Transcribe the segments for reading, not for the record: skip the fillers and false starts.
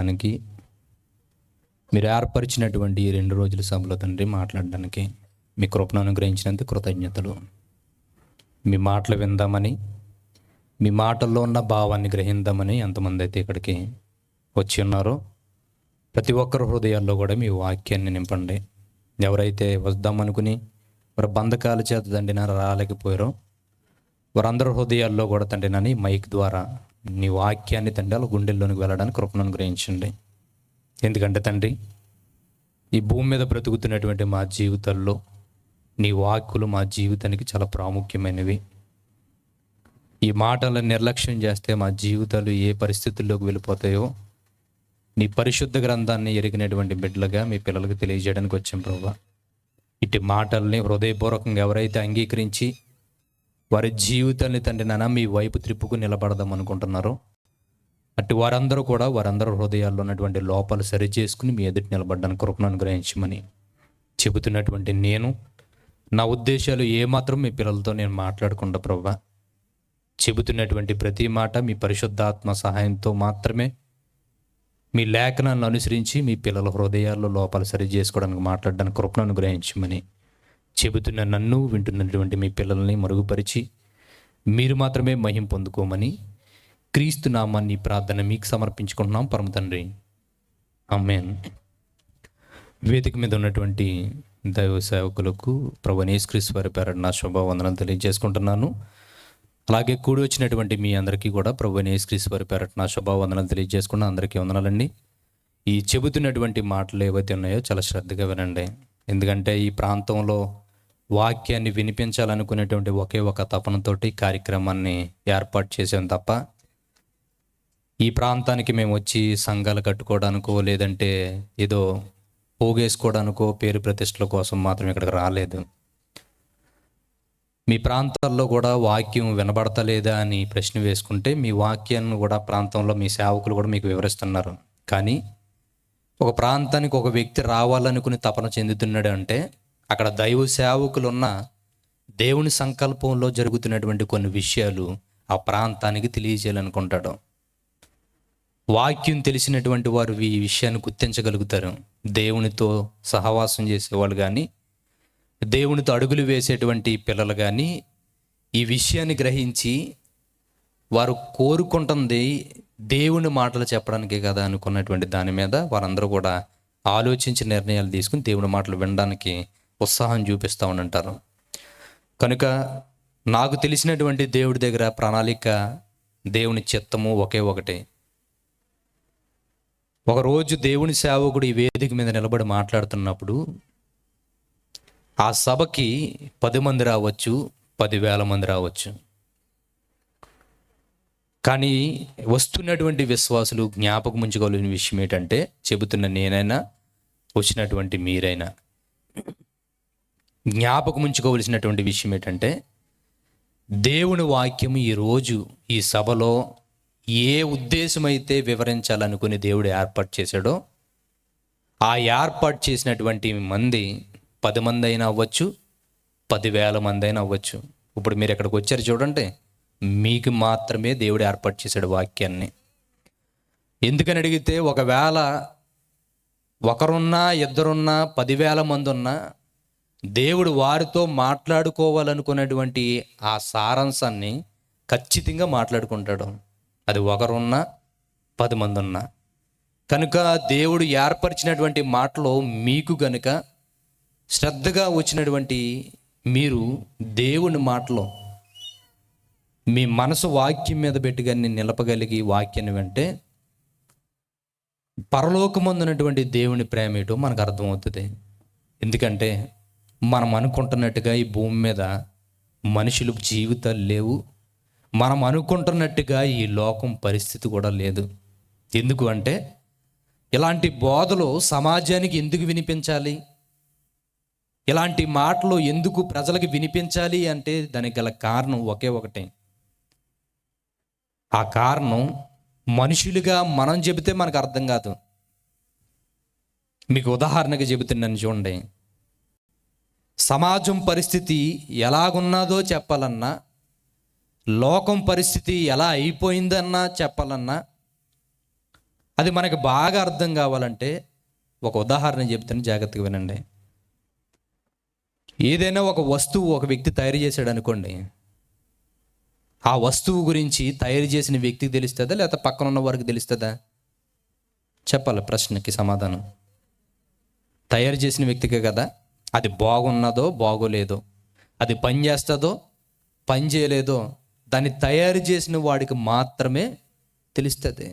దానికి మీరు ఏర్పరిచినటువంటి ఈ 2 రోజుల సభలో తండ్రి మాట్లాడడానికి మీ కృపను అనుగ్రహించినందుకు కృతజ్ఞతలు. మీ మాటలు విందామని, మీ మాటల్లో ఉన్న భావాన్ని గ్రహిందామని ఎంతమంది అయితే ఇక్కడికి వచ్చి ఉన్నారో ప్రతి ఒక్కరి హృదయాల్లో కూడా మీ వాక్యాన్ని నింపండి. ఎవరైతే వద్దామనుకుని వారి బంధకాల చేత తండ్రి రాలేకపోయారో వారందరి హృదయాల్లో కూడా తండ్రి నని మైక్ ద్వారా నీ వాక్యాన్ని తండ్రి వాళ్ళ గుండెల్లోనికి వెళ్ళడానికి కృపను అనుగ్రహించండి. ఎందుకంటే తండ్రి ఈ భూమి మీద బ్రతుకుతున్నటువంటి మా జీవితాల్లో నీ వాక్కులు మా జీవితానికి చాలా ప్రాముఖ్యమైనవి. ఈ మాటలను నిర్లక్ష్యం చేస్తే మా జీవితాలు ఏ పరిస్థితుల్లోకి వెళ్ళిపోతాయో నీ పరిశుద్ధ గ్రంథాన్ని ఎరిగినటువంటి బిడ్డలుగా మీ పిల్లలకు తెలియజేయడానికి వచ్చాం ప్రభువా. ఇటు మాటల్ని హృదయపూర్వకంగా ఎవరైతే అంగీకరించి వారి జీవితాన్ని తండ్రి నాన్న మీ వైపు త్రిప్పుకుని నిలబడదాం అనుకుంటున్నారో అటు వారందరూ కూడా వారందరూ హృదయాల్లో ఉన్నటువంటి లోపాలు సరి చేసుకుని మీ ఎదుటి నిలబడడానికి కృపను అనుగ్రహించమని చెబుతున్నటువంటి నేను నా ఉద్దేశాలు ఏమాత్రం మీ పిల్లలతో నేను మాట్లాడకుండా ప్రభువా, చెబుతున్నటువంటి ప్రతి మాట మీ పరిశుద్ధాత్మ సహాయంతో మాత్రమే మీ లేఖనాలను అనుసరించి మీ పిల్లల హృదయాల్లో లోపాలు సరి చేసుకోవడానికి మాట్లాడడానికి కృపను అనుగ్రహించమని చెబుతున్న నన్ను వింటున్నటువంటి మీ పిల్లల్ని మరుగుపరిచి మీరు మాత్రమే మహిమ పొందుకోమని క్రీస్తు నామాన్ని ప్రార్థన మీకు సమర్పించుకుంటున్నాం పరమ తండ్రి, ఆమేన్. వేదిక మీద ఉన్నటువంటి దైవ సేవకులకు ప్రభువైన యేసుక్రీస్తు వారి పేరట నా శుభవందనం తెలియజేసుకుంటున్నాను. అలాగే కూడి వచ్చినటువంటి మీ అందరికీ కూడా ప్రభువైన యేసుక్రీస్తు వారి పేరట నా శుభవందనం తెలియజేసుకున్న అందరికీ వందనాలండి. ఈ చెబుతున్నటువంటి మాటలు ఏవైతే ఉన్నాయో చాలా శ్రద్ధగా వినండి. ఎందుకంటే ఈ ప్రాంతంలో వాక్యాన్ని వినిపించాలనుకునేటువంటి ఒకే ఒక తపనతోటి కార్యక్రమాన్ని ఏర్పాటు చేసాం తప్ప ఈ ప్రాంతానికి మేము వచ్చి సంఘాలు కట్టుకోవడానికో లేదంటే ఏదో పోగేసుకోవడానికో పేరు ప్రతిష్టల కోసం మాత్రం ఇక్కడికి రాలేదు. మీ ప్రాంతాల్లో కూడా వాక్యం వినబడతలేదా అని ప్రశ్న వేసుకుంటే మీ వాక్యాన్ని కూడా ప్రాంతంలో మీ సేవకులు కూడా మీకు వివరిస్తున్నారు. కానీ ఒక ప్రాంతానికి ఒక వ్యక్తి రావాలనుకుని తపన చెందుతున్నాడు అంటే అక్కడ దైవ సేవకులు ఉన్న దేవుని సంకల్పంలో జరుగుతున్నటువంటి కొన్ని విషయాలు ఆ ప్రాంతానికి తెలియజేయాలనుకుంటాడు. వాక్యం తెలిసినటువంటి వారు ఈ విషయాన్ని గుర్తించగలుగుతారు. దేవునితో సహవాసం చేసేవాళ్ళు కానీ దేవునితో అడుగులు వేసేటువంటి పిల్లలు కానీ ఈ విషయాన్ని గ్రహించి వారు కోరుకుంటుంది దేవుని మాటలు చెప్పడానికే కదా అనుకున్నటువంటి దాని మీద వారందరూ కూడా ఆలోచించి నిర్ణయాలు తీసుకుని దేవుని మాటలు వినడానికి ఉత్సాహం చూపిస్తూ ఉంటారు. కనుక నాకు తెలిసినటువంటి దేవుడి దగ్గర ప్రణాళిక, దేవుని చిత్తము ఒకే ఒకటే. ఒకరోజు దేవుని సేవకుడు ఈ వేదిక మీద నిలబడి మాట్లాడుతున్నప్పుడు ఆ సభకి 10 మంది రావచ్చు, 10,000 మంది రావచ్చు. కానీ వస్తున్నటువంటి విశ్వాసులు జ్ఞాపకం ఉంచుకోవాల్సిన విషయం ఏంటంటే, చెబుతున్న నేనైనా వచ్చినటువంటి మీరైనా జ్ఞాపకం ఉంచుకోవలసినటువంటి విషయం ఏంటంటే, దేవుని వాక్యం ఈరోజు ఈ సభలో ఏ ఉద్దేశమైతే వివరించాలనుకుని దేవుడు ఏర్పాటు చేశాడో ఆ ఏర్పాటు చేసినటువంటి మంది 10 మంది అయినా అవ్వచ్చు, 10,000 మంది అయినా అవ్వచ్చు. ఇప్పుడు మీరు ఎక్కడికి వచ్చారు చూడండి, మీకు మాత్రమే దేవుడు ఏర్పాటు చేశాడు వాక్యాన్ని. ఎందుకని అడిగితే ఒకవేళ ఒకరున్నా, ఇద్దరున్నా, 10,000 మంది ఉన్నా దేవుడు వారితో మాట్లాడుకోవాలనుకున్నటువంటి ఆ సారాంశాన్ని ఖచ్చితంగా మాట్లాడుకుంటాడు. అది ఒకరున్నా 10 మంది ఉన్నా. కనుక దేవుడు ఏర్పరిచినటువంటి మాటలో మీకు గనుక శ్రద్ధగా వచ్చినటువంటి మీరు దేవుని మాటలో మీ మనసు వాక్యం మీద పెట్టి కానీ నిలపగలిగి వాక్యాన్ని వింటే పరలోకమందున్నటువంటి దేవుని ప్రేమ ఏంటో మనకు అర్థమవుతుంది. ఎందుకంటే మనం అనుకుంటున్నట్టుగా ఈ భూమి మీద మనుషులు జీవితాలు లేవు. మనం అనుకుంటున్నట్టుగా ఈ లోకం పరిస్థితి కూడా లేదు. ఎందుకు అంటే ఇలాంటి బోధలు సమాజానికి ఎందుకు వినిపించాలి, ఇలాంటి మాటలు ఎందుకు ప్రజలకు వినిపించాలి అంటే దానికి గల కారణం ఒకే ఒకటే. ఆ కారణం మనుషులుగా మనం చెబితే మనకు అర్థం కాదు. మీకు ఉదాహరణగా చెబుతున్నాను చూడండి. సమాజం పరిస్థితి ఎలాగున్నదో చెప్పాలన్నా, లోకం పరిస్థితి ఎలా అయిపోయిందన్నా చెప్పాలన్నా అది మనకి బాగా అర్థం కావాలంటే ఒక ఉదాహరణ చెప్తాను, జాగ్రత్తగా వినండి. ఏదైనా ఒక వస్తువు ఒక వ్యక్తి తయారు చేశాడు అనుకోండి, ఆ వస్తువు గురించి తయారు చేసిన వ్యక్తికి తెలుస్తుందా లేకపోతే పక్కన ఉన్న వారికి తెలుస్తుందా? చెప్పాలి, ప్రశ్నకి సమాధానం. తయారు చేసిన వ్యక్తికే కదా. అది బాగున్నదో బాగోలేదో, అది పని చేస్తుందో పని చేయలేదో దాన్ని తయారు చేసిన వాడికి మాత్రమే తెలుస్తుంది.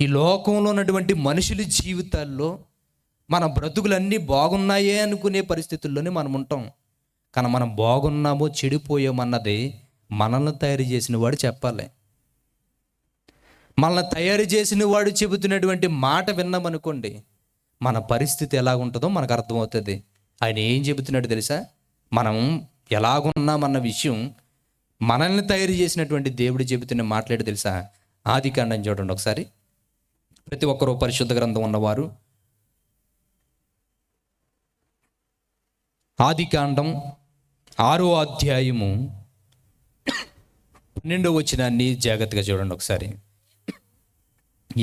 ఈ లోకంలో ఉన్నటువంటి మనుషుల జీవితాల్లో మన బ్రతుకులన్నీ బాగున్నాయే అనుకునే పరిస్థితుల్లోనే మనం ఉంటాం. కానీ మనం బాగున్నామో చెడిపోయామన్నది మనల్ని తయారు చేసిన వాడు చెప్పాలి. మనల్ని తయారు చేసిన వాడు చెబుతున్నటువంటి మాట విన్నామనుకోండి, మన పరిస్థితి ఎలాగుంటుందో మనకు అర్థమవుతుంది. ఆయన ఏం చెబుతున్నాడు తెలుసా? మనం ఎలాగున్నామన్న విషయం మనల్ని తయారు చేసినటువంటి దేవుడు చెబుతున్న మాట్లాడి తెలుసా? ఆదికాండం చూడండి ఒకసారి. ప్రతి ఒక్కరూ పరిశుద్ధ గ్రంథం ఉన్నవారు ఆదికాండం 6వ అధ్యాయము 12వ వచనాన్ని జాగ్రత్తగా చూడండి ఒకసారి.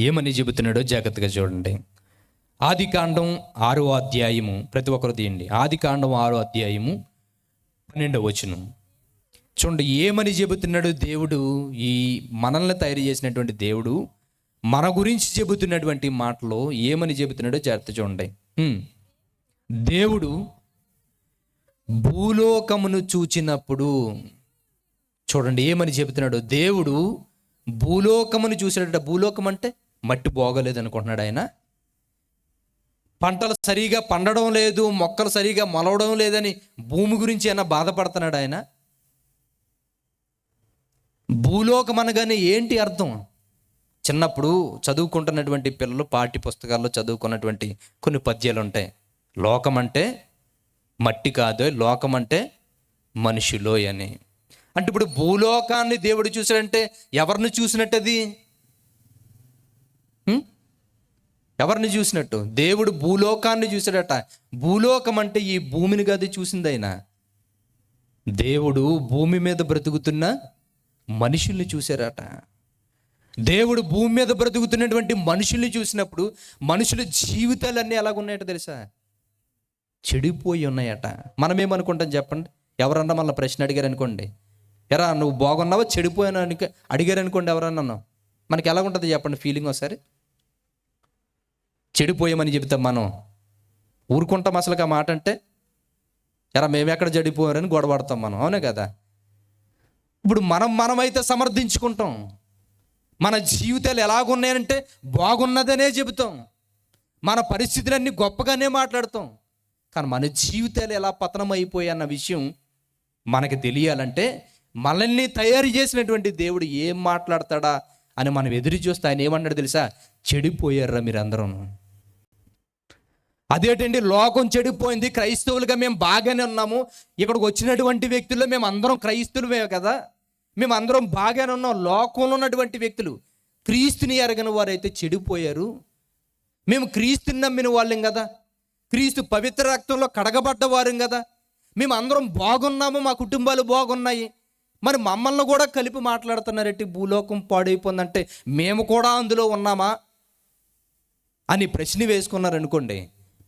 ఏమని చెబుతున్నాడో జాగ్రత్తగా చూడండి. ఆదికాండం 6వ అధ్యాయము, ప్రతి ఒక్కరు తీయండి. ఆదికాండం 6వ అధ్యాయము 12వ వచనం చూడండి. ఏమని చెబుతున్నాడు దేవుడు? ఈ మనల్ని తయారు చేసినటువంటి దేవుడు మన గురించి చెబుతున్నటువంటి మాటలో ఏమని చెబుతున్నాడో జాగ్రత్త చూడండి. దేవుడు భూలోకమును చూచినప్పుడు, చూడండి ఏమని చెబుతున్నాడు. దేవుడు భూలోకమును చూసినట్టు. భూలోకం అంటే మట్టి బాగోలేదు అనుకుంటున్నాడు ఆయన. పంటలు సరిగా పండడం లేదు, మొక్కలు సరిగా మొలవడం లేదని భూమి గురించి అయినా బాధపడుతున్నాడు ఆయన. భూలోకం అనగానే ఏంటి అర్థం? చిన్నప్పుడు చదువుకుంటున్నటువంటి పిల్లలు పాఠ్య పుస్తకాల్లో చదువుకున్నటువంటి కొన్ని పద్యాలు ఉంటాయి. లోకం అంటే మట్టి కాదు, లోకం అంటే మనుషులో అని. అంటే ఇప్పుడు భూలోకాన్ని దేవుడు చూసాడంటే ఎవరిని చూసినట్టది? ఎవరిని చూసినట్టు? దేవుడు భూలోకాన్ని చూసాడట. భూలోకం అంటే ఈ భూమిని కాదు చూసింది ఆయన. దేవుడు భూమి మీద బ్రతుకుతున్న మనుషుల్ని చూశారట. దేవుడు భూమి మీద బ్రతుకుతున్నటువంటి మనుషుల్ని చూసినప్పుడు మనుషుల జీవితాలన్నీ ఎలాగున్నాయట తెలుసా? చెడిపోయి ఉన్నాయట. మనం ఏమనుకుంటాం చెప్పండి? ఎవరన్నా మళ్ళీ ప్రశ్న అడిగారు అనుకోండి, ఎరా నువ్వు బాగున్నావా చెడిపోయాను అని అడిగారు అనుకోండి, ఎవరన్నా మనకి ఎలా ఉంటుంది చెప్పండి ఫీలింగ్? ఒకసారి చెడిపోయామని చెబుతాం మనం, ఊరుకుంటాం అసలు ఆ మాట అంటే. ఎరా మేమెక్కడ చెడిపోయారని గొడవడతాం మనం, అవునే కదా? ఇప్పుడు మనమైతే సమర్థించుకుంటాం. మన జీవితాలు ఎలాగున్నాయంటే బాగున్నదనే చెబుతాం. మన పరిస్థితులన్నీ గొప్పగానే మాట్లాడతాం. కానీ మన జీవితాలు ఎలా పతనం అయిపోయాయి అన్న విషయం మనకి తెలియాలంటే మనల్ని తయారు చేసినటువంటి దేవుడు ఏం మాట్లాడతాడా అని మనం ఎదురు చూస్తే ఆయన ఏమన్నాడు తెలుసా? చెడిపోయారా మీరందరూ. అదేంటండి లోకం చెడిపోయింది, క్రైస్తవులుగా మేము బాగానే ఉన్నాము, ఇక్కడికి వచ్చినటువంటి వ్యక్తుల్లో మేము అందరం క్రైస్తవులమే కదా, మేము అందరం బాగానే ఉన్నాం. లోకంలో ఉన్నటువంటి వ్యక్తులు క్రీస్తుని ఎరగని వారైతే చెడిపోయారు. మేము క్రీస్తుని నమ్మిన వాళ్ళం కదా, క్రీస్తు పవిత్ర రక్తంలో కడగబడ్డవారం కదా, మేము అందరం బాగున్నాము, మా కుటుంబాలు బాగున్నాయి, మరి మమ్మల్ని కూడా కలిపి మాట్లాడుతున్నారెట్టి భూలోకం పాడైపోయిందంటే మేము కూడా అందులో ఉన్నామా అని ప్రశ్న వేసుకున్నారనుకోండి.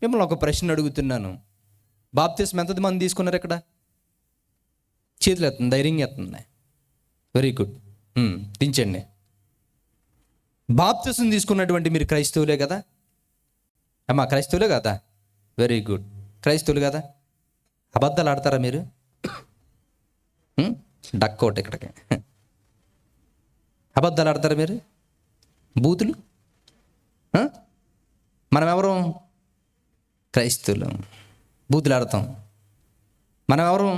మిమ్మల్ని ఒక ప్రశ్న అడుగుతున్నాను. బాప్తిస్మం ఎంతమంది మంది తీసుకున్నారు ఇక్కడ? చేతులు ఎత్తుంది, ధైర్యంగా ఎత్తుంది. Very good, దించండి. బాప్తిస్మం తీసుకున్నటువంటి మీరు క్రైస్తవులే కదా అమ్మా? క్రైస్తవులే కదా? వెరీ గుడ్, క్రైస్తవులు కదా? అబద్ధాలు ఆడతారా మీరు? డక్కోట్ ఇక్కడికి. అబద్ధాలు ఆడతారా మీరు? బూతులు? మనం ఎవరు? క్రైస్తవులు. బూతులు ఆడతాం. మనం ఎవరు?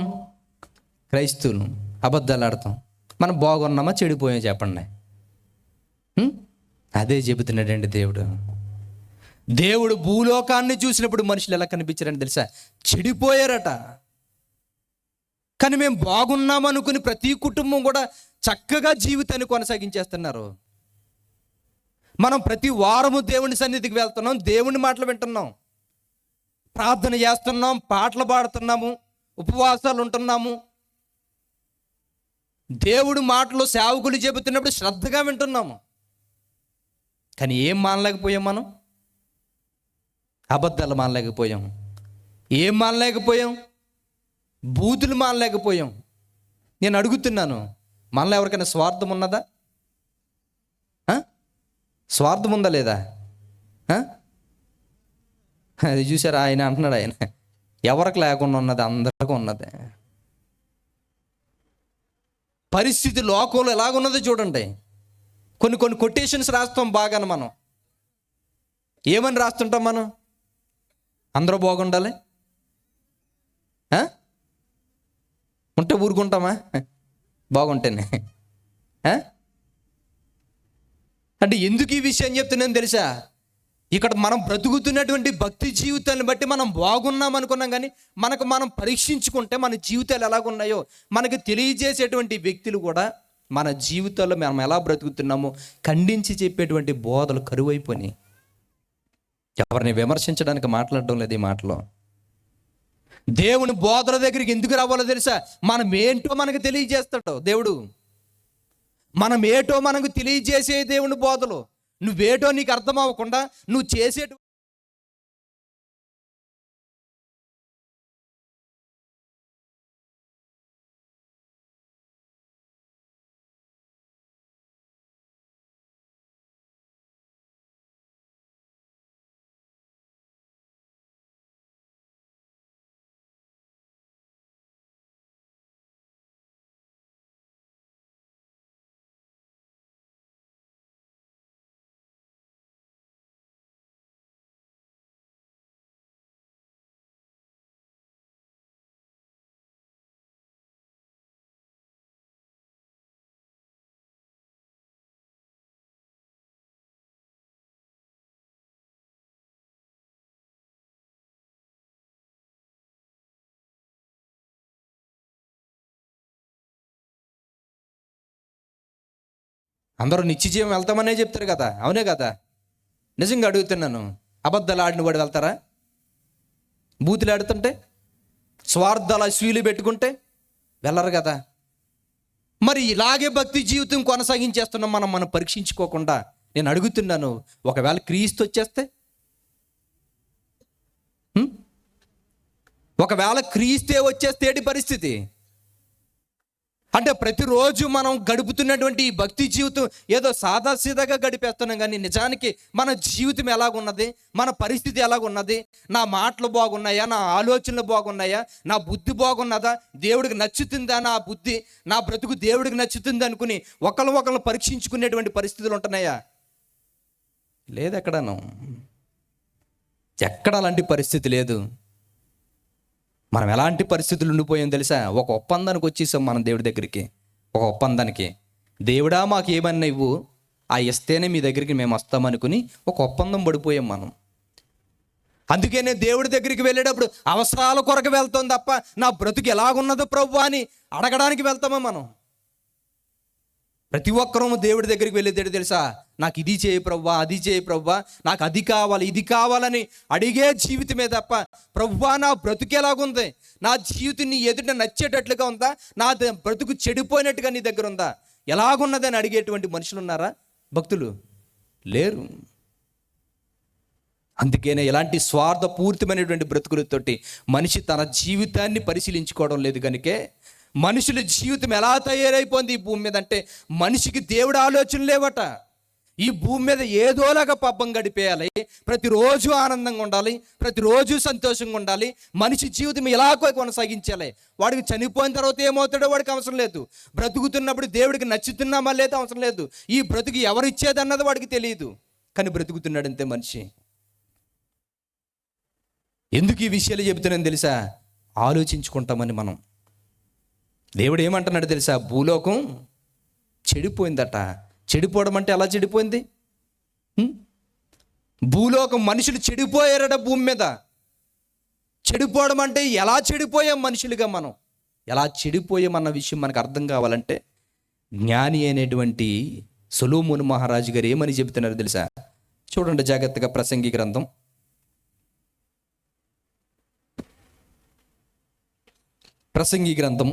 క్రైస్తవులు. అబద్ధాలు ఆడతాం. మనం బాగున్నామా చెడిపోయామా చెప్పండి? అదే చెబుతున్నాడండి దేవుడు. దేవుడు భూలోకాన్ని చూసినప్పుడు మనుషులు ఎలా కనిపించారని తెలుసా? చెడిపోయారట. కానీ మేము బాగున్నామనుకుని ప్రతి కుటుంబం కూడా చక్కగా జీవితాన్ని కొనసాగించేస్తున్నారు. మనం ప్రతి వారము దేవుని సన్నిధికి వెళ్తున్నాం, దేవుని మాటలు వింటున్నాం, ప్రార్థన చేస్తున్నాం, పాటలు పాడుతున్నాము, ఉపవాసాలు ఉంటున్నాము, దేవుడి మాటలు సేవకులు చెబుతున్నప్పుడు శ్రద్ధగా వింటున్నాము. కానీ ఏం మానలేకపోయాం మనం? అబద్ధాలు మానలేకపోయాం. ఏం మానలేకపోయాం? బూతులు మానలేకపోయాం. నేను అడుగుతున్నాను, మనలో ఎవరికైనా స్వార్థం ఉన్నదా? స్వార్థం ఉందా లేదా? అది చూసారా, ఆయన అంటున్నాడు, ఆయన ఎవరికి లేకుండా ఉన్నది అందరికీ ఉన్నది. పరిస్థితి లోకంలో ఎలాగున్నదో చూడండి. కొన్ని కొటేషన్స్ రాస్తాం బాగానే. మనం ఏమని రాస్తుంటాం? మనం అందరూ బాగుండాలి ఉంటే ఊరుకుంటామా? బాగుంటేనే. అంటే ఎందుకు ఈ విషయం చెప్తున్నాను తెలుసా? ఇక్కడ మనం బ్రతుకుతున్నటువంటి భక్తి జీవితాన్ని బట్టి మనం బాగున్నాం అనుకున్నాం, కానీ మనం పరీక్షించుకుంటే మన జీవితాలు ఎలాగున్నాయో మనకు తెలియజేసేటువంటి వ్యక్తులు కూడా మన జీవితాల్లో మనం ఎలా బ్రతుకుతున్నామో ఖండించి చెప్పేటువంటి బోధలు కరువైపోయినాయి. ఎవరిని విమర్శించడానికి మాట్లాడడం లేదు ఈ మాటలో. దేవుని బోధల దగ్గరికి ఎందుకు రావాలో తెలుసా? మనం ఏంటో మనకు తెలియజేస్తాడు దేవుడు. మనం ఏటో మనకు తెలియజేసే దేవుని బోధలు. నువ్వేటో నీకు అర్థం అవ్వకుండా నువ్వు చేసేటు అందరూ నిత్యజీవం వెళ్తామనే చెప్తారు కదా, అవునే కదా? నిజంగా అడుగుతున్నాను, అబద్ధాలు ఆడిన వాడు వెళ్తారా? బూతులు ఆడుతుంటే, స్వార్థాల అసూయలు పెట్టుకుంటే వెళ్ళరు కదా. మరి ఇలాగే భక్తి జీవితం కొనసాగించేస్తున్నాం మనం పరీక్షించుకోకుండా. నేను అడుగుతున్నాను, ఒకవేళ క్రీస్తు వచ్చేస్తే, ఒకవేళ క్రీస్తే వచ్చేస్తే ఏంటి పరిస్థితి? అంటే ప్రతిరోజు మనం గడుపుతున్నటువంటి ఈ భక్తి జీవితం ఏదో సాదాసీదాగా గడిపేస్తున్నాం, కానీ నిజానికి మన జీవితం ఎలాగున్నది, మన పరిస్థితి ఎలాగున్నది, నా మాటలు బాగున్నాయా, నా ఆలోచనలు బాగున్నాయా, నా బుద్ధి బాగున్నదా, దేవుడికి నచ్చుతుందా నా బుద్ధి, నా బ్రతుకు దేవుడికి నచ్చుతుంది అనుకుని ఒకళ్ళు పరీక్షించుకునేటువంటి పరిస్థితులు ఉంటున్నాయా? లేదు, ఎక్కడ అలాంటి పరిస్థితి లేదు. మనం ఎలాంటి పరిస్థితులు ఉండిపోయాం తెలుసా? ఒక ఒప్పందానికి వచ్చేసాం మనం దేవుడి దగ్గరికి. ఒక ఒప్పందానికి, దేవుడా మాకు ఏమన్నా ఇవ్వు, ఆ ఇస్తేనే మీ దగ్గరికి మేము వస్తామనుకుని ఒక ఒప్పందం పడిపోయాం మనం. అందుకనే దేవుడి దగ్గరికి వెళ్ళేటప్పుడు అవసరాల కొరకు వెళ్తాం తప్ప నా బ్రతుకు ఎలాగున్నదో ప్రభువా అని అడగడానికి వెళ్తామా మనం? ప్రతి ఒక్కరూ దేవుడి దగ్గరికి వెళ్ళేది తెలుసా? నాకు ఇది చేయి ప్రభువా, అది చేయి ప్రభువా, నాకు అది కావాలి, ఇది కావాలని అడిగే జీవితమే తప్ప ప్రభువా నా బ్రతుకు ఎలాగుంది, నా జీవితం నీ ఎదుట నచ్చేటట్లుగా ఉందా, నా బ్రతుకు చెడిపోయినట్టుగా నీ దగ్గర ఉందా, ఎలాగున్నదని అడిగేటువంటి మనుషులు ఉన్నారా? భక్తులు లేరు. అందుకనే ఎలాంటి స్వార్థపూరితమైనటువంటి బ్రతుకులతోటి మనిషి తన జీవితాన్ని పరిశీలించుకోవడం లేదు. కనుకే మనుషుల జీవితం ఎలా తయారైపోయింది ఈ భూమి మీద అంటే, మనిషికి దేవుడు ఆలోచన లేవట. ఈ భూమి మీద ఏదోలాగా పబ్బం గడిపేయాలి, ప్రతిరోజు ఆనందంగా ఉండాలి, ప్రతిరోజు సంతోషంగా ఉండాలి, మనిషి జీవితం ఎలాగో కొనసాగించాలి. వాడికి చనిపోయిన తర్వాత ఏమవుతాడో వాడికి అవసరం లేదు, బ్రతుకుతున్నప్పుడు దేవుడికి నచ్చుతున్నామా లేదా అవసరం లేదు, ఈ బ్రతుకు ఎవరిచ్చేదన్నది వాడికి తెలియదు, కానీ బ్రతుకుతున్నాడంతే మనిషి. ఎందుకు ఈ విషయాలు చెబుతున్నాను తెలుసా? ఆలోచించుకుంటామని మనం. దేవుడు ఏమంటున్నాడు తెలుసా? భూలోకం చెడిపోయిందట. చెడిపోవడం అంటే ఎలా చెడిపోయింది? భూలోకం, మనుషులు చెడిపోయారట భూమి మీద. చెడిపోవడం అంటే ఎలా చెడిపోయాం మనుషులుగా మనం, ఎలా చెడిపోయామన్న విషయం మనకు అర్థం కావాలంటే జ్ఞాని అయినటువంటి సొలొమోను మహారాజు గారు ఏమని చెబుతున్నారు తెలుసా? చూడండి జాగ్రత్తగా. ప్రసంగి గ్రంథం, ప్రసంగి గ్రంథం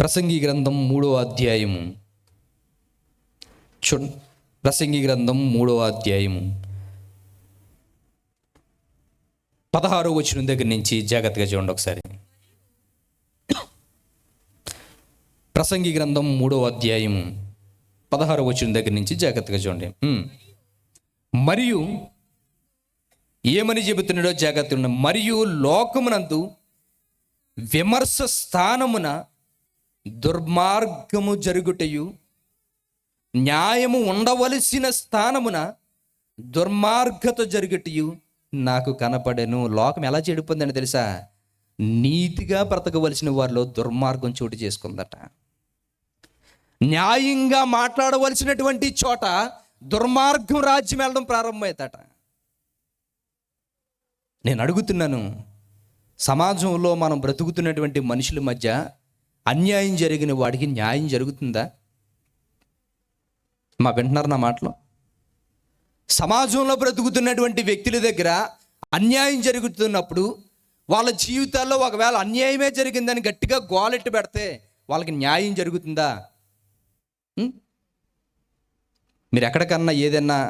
11 ప్రసంగి గ్రంథం 3వ అధ్యాయము ప్రసంగి గ్రంథం 3వ అధ్యాయము 16వ వచనం దగ్గర నుంచి జాగ్రత్తగా చూడండి ఒకసారి. ప్రసంగి గ్రంథం 3వ అధ్యాయము 16వ వచనం దగ్గర నుంచి జాగ్రత్తగా చూడండి. మరియు ఏమని చెబుతున్నాడో జాగ్రత్తగా ఉండండి. మరియు లోకమునందు విమర్శ స్థానమున దుర్మార్గము జరుగుటయు, న్యాయము ఉండవలసిన స్థానమున దుర్మార్గత జరుగుటయు నాకు కనపడెను. లోకం ఎలా చెడిపోయిందని తెలుసా? నీతిగా బ్రతకవలసిన వారిలో దుర్మార్గం చోటు చేసుకుందట. న్యాయంగా మాట్లాడవలసినటువంటి చోట దుర్మార్గం రాజ్యం వెళ్ళడం ప్రారంభమవుతాట. నేను అడుగుతున్నాను, సమాజంలో మనం బ్రతుకుతున్నటువంటి మనుషుల మధ్య అన్యాయం జరిగిన వాడికి న్యాయం జరుగుతుందా? వింటున్నారు నా మాటలు? సమాజంలో బ్రతుకుతున్నటువంటి వ్యక్తుల దగ్గర అన్యాయం జరుగుతున్నప్పుడు వాళ్ళ జీవితాల్లో ఒకవేళ అన్యాయమే జరిగిందని గట్టిగా గోలెట్టు పెడితే వాళ్ళకి న్యాయం జరుగుతుందా? మీరు ఎక్కడికన్నా ఏదైనా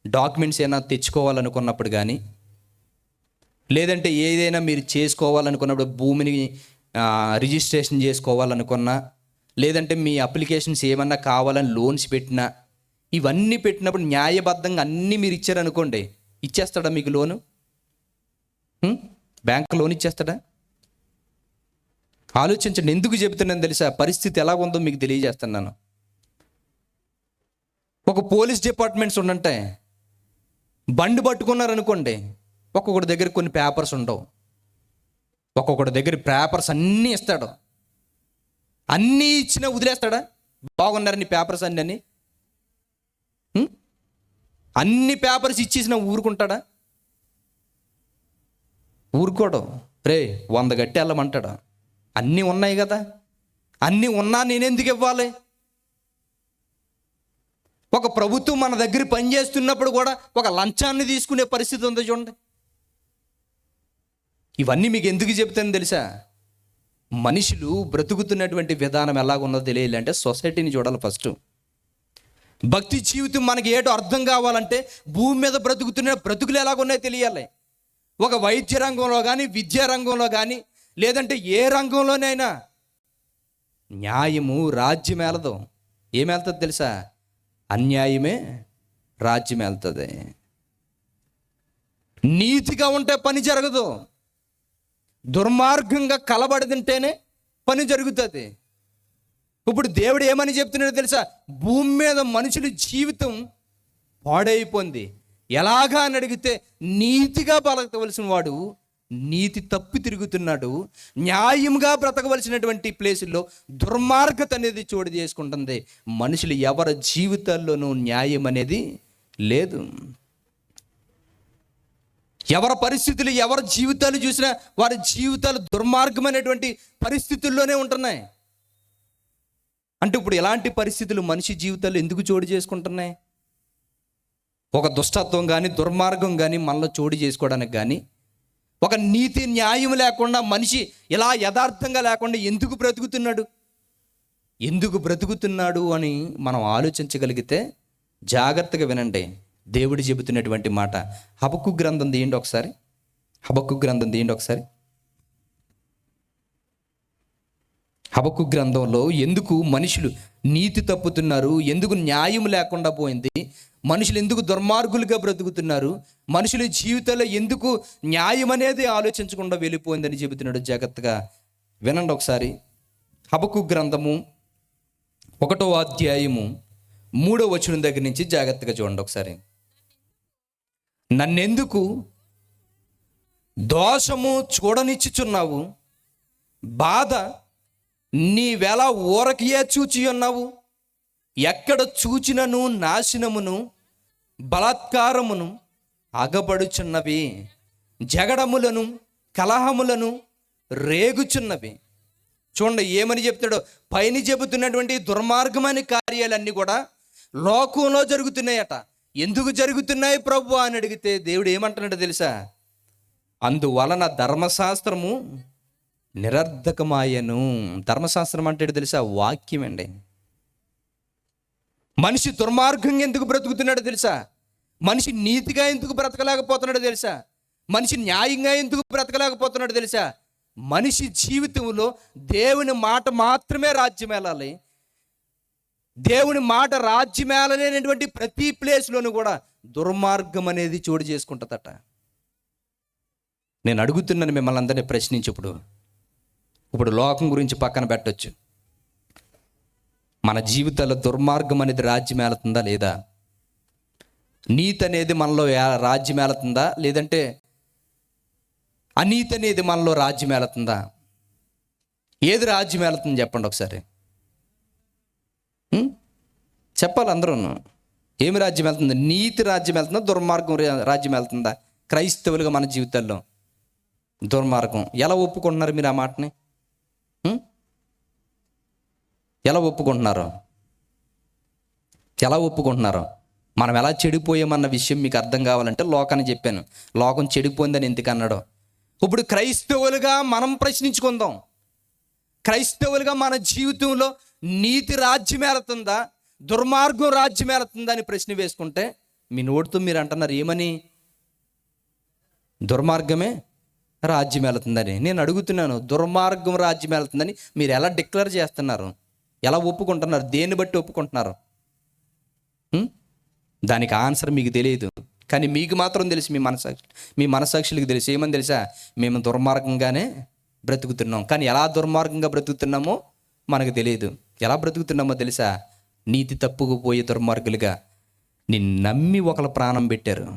డాక్యుమెంట్స్ ఏమైనా తెచ్చుకోవాలనుకున్నప్పుడు కానీ, లేదంటే ఏదైనా మీరు చేసుకోవాలనుకున్నప్పుడు, భూమిని రిజిస్ట్రేషన్ చేసుకోవాలనుకున్నా, లేదంటే మీ అప్లికేషన్స్ ఏమన్నా కావాలని లోన్స్ పెట్టినా, ఇవన్నీ పెట్టినప్పుడు న్యాయబద్ధంగా అన్నీ మీరు ఇచ్చారనుకోండి, ఇచ్చేస్తాడా మీకు లోను? Bank loan ఇచ్చేస్తాడా? ఆలోచించండి. ఎందుకు చెబుతున్నాను తెలుసా? పరిస్థితి ఎలా ఉందో మీకు తెలియజేస్తున్నాను. ఒక పోలీస్ డిపార్ట్మెంట్స్ ఉండంటే బండి పట్టుకున్నారనుకోండి, ఒక్కొక్కటి దగ్గర కొన్ని పేపర్స్ ఉండవు, ఒక్కొక్కటి దగ్గర పేపర్స్ అన్నీ ఇస్తాడు. అన్నీ ఇచ్చినా వదిలేస్తాడా? బాగున్నారని పేపర్స్ అన్నీ అన్ని పేపర్స్ ఇచ్చేసినా ఊరుకుంటాడా? ఊరుకోడు. రే 100 గట్టి వెళ్ళమంటాడు. అన్నీ ఉన్నాయి కదా, అన్నీ ఉన్నా నేనెందుకు ఇవ్వాలి? ఒక ప్రభుత్వం మన దగ్గర పనిచేస్తున్నప్పుడు కూడా ఒక లంచాన్ని తీసుకునే పరిస్థితి ఉందో చూడండి. ఇవన్నీ మీకు ఎందుకు చెప్తాను తెలుసా? మనుషులు బ్రతుకుతున్నటువంటి విధానం ఎలాగున్నదో తెలియాలంటే సొసైటీని చూడాలి ఫస్ట్. భక్తి జీవితం మనకి ఏటో అర్థం కావాలంటే భూమి మీద బ్రతుకుతున్న బ్రతుకులు ఎలాగున్నాయో తెలియాలి. ఒక వైద్య రంగంలో కానీ, విద్యా రంగంలో కానీ, లేదంటే ఏ రంగంలోనైనా న్యాయము రాజ్యం వెళ్తాం. ఏమి వెళ్తుంది తెలుసా? అన్యాయమే రాజ్యం వెళ్తుంది. నీతిగా ఉంటే పని జరగదు, దుర్మార్గంగా కలబడితుంటేనే పని జరుగుతుంది. ఇప్పుడు దేవుడు ఏమని చెప్తున్నాడో తెలుసా? భూమి మీద మనుషుల జీవితం పాడైపోయింది. ఎలాగా అని అడిగితే, నీతిగా బ్రతకవలసిన వాడు నీతి తప్పి తిరుగుతున్నాడు, న్యాయంగా బ్రతకవలసినటువంటి ప్లేసుల్లో దుర్మార్గత అనేది చోటు చేసుకుంటుంది. మనుషులు ఎవరి జీవితాల్లోనూ న్యాయం అనేది లేదు. ఎవరి పరిస్థితులు, ఎవరి జీవితాలు చూసినా వారి జీవితాలు దుర్మార్గమైనటువంటి పరిస్థితుల్లోనే ఉంటున్నాయి. అంటే ఇప్పుడు ఎలాంటి పరిస్థితులు మనిషి జీవితాలు ఎందుకు చోటు చేసుకుంటున్నాయి? ఒక దుష్టత్వం కానీ, దుర్మార్గం కానీ మనలో చోటు చేసుకోవడానికి కానీ, ఒక నీతి న్యాయం లేకుండా మనిషి ఇలా యథార్థంగా లేకుండా ఎందుకు బ్రతుకుతున్నాడు? ఎందుకు బ్రతుకుతున్నాడు అని మనం ఆలోచించగలిగితే జాగ్రత్తగా వినండి. దేవుడు చెబుతున్నటువంటి మాట. హబక్కు గ్రంథం తీయండి ఒకసారి. హబక్కు గ్రంథం తీయండి ఒకసారి. హబక్కు గ్రంథంలో ఎందుకు మనుషులు నీతి తప్పుతున్నారు, ఎందుకు న్యాయం లేకుండా పోయింది, మనుషులు ఎందుకు దుర్మార్గులుగా బ్రతుకుతున్నారు, మనుషుల జీవితంలో ఎందుకు న్యాయం అనేది ఆలోచించకుండా వెళ్ళిపోయిందని చెబుతున్నాడు. జాగ్రత్తగా వినండి ఒకసారి. హబక్కు గ్రంథము 1వ అధ్యాయము 3వ వచనం దగ్గర నుంచి జాగ్రత్తగా చూడండి ఒకసారి. నన్నెందుకు దోషము చూడనిచ్చుచున్నావు, బాధ నీవెలా ఊరకియే చూచి ఉన్నావు, ఎక్కడ చూచినను నాశనమును బలాత్కారమును అగబడుచున్నవి, జగడములను కలహములను రేగుచున్నవి. చూడండి ఏమని చెప్తాడో. పైన చెబుతున్నటువంటి దుర్మార్గమైన కార్యాలన్నీ కూడా లోకంలో జరుగుతున్నాయట. ఎందుకు జరుగుతున్నాయి ప్రభు అని అడిగితే దేవుడు ఏమంటున్నాడో తెలుసా? అందువలన ధర్మశాస్త్రము నిరర్ధకమాయను. ధర్మశాస్త్రం అంటే తెలుసా? వాక్యం అండి. మనిషి దుర్మార్గంగా ఎందుకు బ్రతుకుతున్నాడో తెలుసా? మనిషి నీతిగా ఎందుకు బ్రతకలేకపోతున్నాడో తెలుసా? మనిషి న్యాయంగా ఎందుకు బ్రతకలేకపోతున్నాడో తెలుసా? మనిషి జీవితంలో దేవుని మాట మాత్రమే రాజ్యమేలాలి. దేవుని మాట రాజ్యమేలనేటువంటి ప్రతి ప్లేస్లోనూ కూడా దుర్మార్గం అనేది చోటు చేసుకుంటుందట. నేను అడుగుతున్నాను మిమ్మల్ని అందరినీ ప్రశ్నించి, ఇప్పుడు లోకం గురించి పక్కన పెట్టొచ్చు, మన జీవితాల్లో దుర్మార్గం అనేది రాజ్యమేలుతుందా లేదా? నీతి అనేది మనలో రాజ్యమేలుతుందా, లేదంటే అనీతి అనేది మనలో రాజ్యమేలుతుందా? ఏది రాజ్యమేలుతుంది చెప్పండి ఒకసారి. చెప్పాలి అందరూ. ఏమి రాజ్యం వెళ్తుంది? నీతి రాజ్యం వెళ్తుందా, దుర్మార్గం రాజ్యం వెళ్తుందా? క్రైస్తవులుగా మన జీవితాల్లో దుర్మార్గం. ఎలా ఒప్పుకుంటున్నారు మీరు ఆ మాటని? ఎలా ఒప్పుకుంటున్నారు? మనం ఎలా చెడిపోయామన్న విషయం మీకు అర్థం కావాలంటే లోకాన్ని చెప్పాను. లోకం చెడిపోయిందని ఎందుకు అన్నాడో ఇప్పుడు క్రైస్తవులుగా మనం ప్రశ్నించుకుందాం. క్రైస్తవులుగా మన జీవితంలో నీతి రాజ్యం వెళుతుందా, దుర్మార్గం రాజ్యం వెళుతుందా అని ప్రశ్న వేసుకుంటే మీ నోటితో మీరు అంటున్నారు ఏమని? దుర్మార్గమే రాజ్యం వెళుతుందని. నేను అడుగుతున్నాను, దుర్మార్గం రాజ్యం వెళుతుందని మీరు ఎలా డిక్లేర్ చేస్తున్నారు? ఎలా ఒప్పుకుంటున్నారు? దేన్ని బట్టి ఒప్పుకుంటున్నారు? దానికి ఆన్సర్ మీకు తెలియదు, కానీ మీకు మాత్రం తెలుసు. మీ మనసాక్షులకు తెలుసు. ఏమని తెలుసా? మేము దుర్మార్గంగానే బ్రతుకుతున్నాం. కానీ ఎలా దుర్మార్గంగా బ్రతుకుతున్నామో మనకు తెలియదు. ఎలా బ్రతుకుతున్నామో తెలుసా? నీతి తప్పుకుపోయే దుర్మార్గులుగా నిన్ను నమ్మి ఒకళ్ళ ప్రాణం పెట్టారు.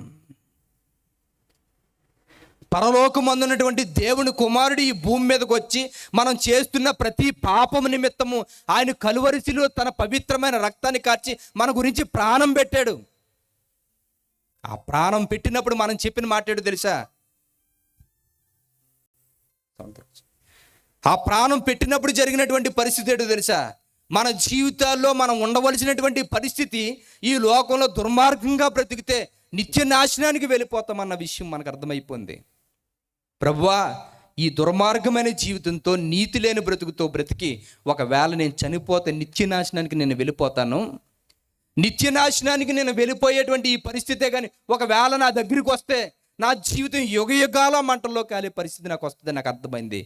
పరలోకమందున్నటువంటి దేవుని కుమారుడు ఈ భూమి మీదకి వచ్చి మనం చేస్తున్న ప్రతి పాపము నిమిత్తము ఆయన కలువరిశిలో తన పవిత్రమైన రక్తాన్ని కార్చి మన గురించి ప్రాణం పెట్టాడు. ఆ ప్రాణం పెట్టినప్పుడు మనం చెప్పిన మాట్లాడు తెలుసా? ఆ ప్రాణం పెట్టినప్పుడు జరిగినటువంటి పరిస్థితి ఏంటో తెలుసా? మన జీవితాల్లో మనం ఉండవలసినటువంటి పరిస్థితి ఈ లోకంలో దుర్మార్గంగా బ్రతికితే నిత్య నాశనానికి వెళ్ళిపోతామన్న విషయం మనకు అర్థమైపోయింది. ప్రభువా, ఈ దుర్మార్గమైన జీవితంతో నీతి లేని బ్రతుకుతో బ్రతికి ఒకవేళ నేను చనిపోతే నిత్య నాశనానికి నేను వెళ్ళిపోతాను. నిత్య నాశనానికి నేను వెళ్ళిపోయేటువంటి ఈ పరిస్థితే కానీ ఒకవేళ నా దగ్గరికి వస్తే నా జీవితం యుగయుగాల మంటల్లో కాలే పరిస్థితి నాకు వస్తుంది. నాకు అర్థమైంది.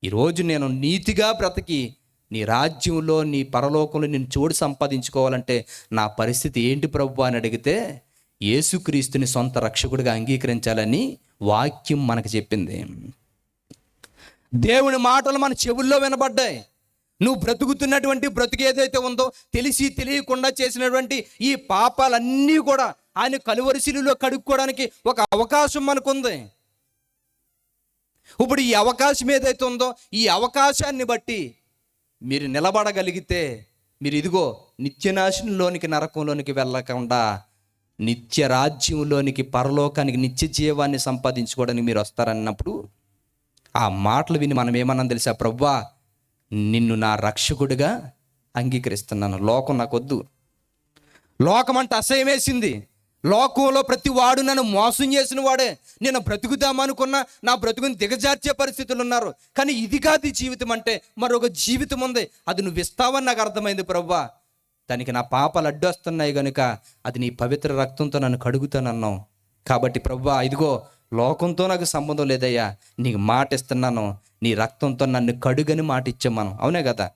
ఈరోజు నేను నీతిగా బ్రతికి నీ రాజ్యంలో, నీ పరలోకంలో నేను చోటు సంపాదించుకోవాలంటే నా పరిస్థితి ఏంటి ప్రభువా అని అడిగితే యేసుక్రీస్తుని సొంత రక్షకుడిగా అంగీకరించాలని వాక్యం మనకు చెప్పింది. దేవుని మాటలు మన చెవుల్లో వినబడ్డాయి. నువ్వు బ్రతుకుతున్నటువంటి బ్రతుకు ఏదైతే ఉందో తెలిసి తెలియకుండా చేసినటువంటి ఈ పాపాలన్నీ కూడా ఆయన కలువరిశిలులో కడుక్కోవడానికి ఒక అవకాశం మనకుంది. ఇప్పుడు ఈ అవకాశం ఏదైతే ఉందో ఈ అవకాశాన్ని బట్టి మీరు నిలబడగలిగితే మీరు ఇదిగో నిత్యనాశనంలోనికి, నరకంలోనికి వెళ్ళకుండా నిత్య రాజ్యంలోనికి, పరలోకానికి, నిత్య జీవాన్ని సంపాదించుకోవడానికి మీరు వస్తారన్నప్పుడు ఆ మాటలు విని మనం ఏమన్నా తెలుసా? ప్రభువా, నిన్ను నా రక్షకుడిగా అంగీకరిస్తున్నాను. లోకం నాకొద్దు. లోకం అంటే అసహ్యం వేసింది. లోకంలో ప్రతి వాడు నన్ను మోసం చేసిన వాడే. నేను బ్రతుకుదామనుకున్నా నా బ్రతుకుని దిగజార్చే పరిస్థితులు ఉన్నారు. కానీ ఇది కాదు జీవితం అంటే, మరొక జీవితం ఉంది. అది నువ్వు ఇస్తావని నాకు అర్థమైంది ప్రభువా. దానికి నా పాపాలు అడ్డొస్తున్నాయి కనుక అది నీ పవిత్ర రక్తంతో నన్ను కడుగుతానన్నావు. కాబట్టి ప్రభువా, ఇదిగో లోకంతో నాకు సంబంధం లేదయ్యా, నీకు మాట ఇస్తున్నాను, నీ రక్తంతో నన్ను కడుగని మాట ఇచ్చాం మనం. అవునే కదా?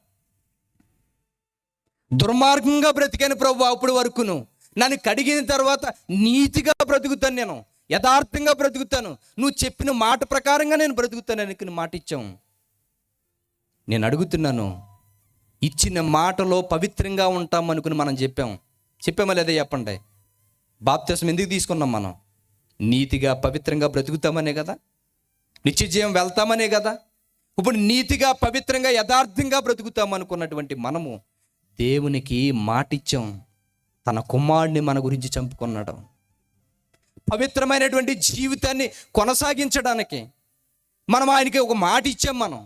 దుర్మార్గంగా బ్రతికాను ప్రభువా అప్పుడు వరకును. నన్ను కడిగిన తర్వాత నీతిగా బ్రతుకుతాను, నేను యథార్థంగా బ్రతుకుతాను, నువ్వు చెప్పిన మాట ప్రకారంగా నేను బ్రతుకుతాను అని మాట ఇచ్చాము. నేను అడుగుతున్నాను, ఇచ్చిన మాటలో పవిత్రంగా ఉంటాం అనుకుని మనం చెప్పామా లేదా చెప్పండి? బాప్తిస్మం ఎందుకు తీసుకున్నాం మనం? నీతిగా పవిత్రంగా బ్రతుకుతామనే కదా, నిత్యజీవం వెళ్తామనే కదా. ఇప్పుడు నీతిగా పవిత్రంగా యథార్థంగా బ్రతుకుతాం అనుకున్నటువంటి మనము దేవునికి మాటిచ్చాం. తన కుమారుడిని మన గురించి చంపుకున్నాడు. పవిత్రమైనటువంటి జీవితాన్ని కొనసాగించడానికి మనం ఆయనకి ఒక మాట ఇచ్చాం. మనం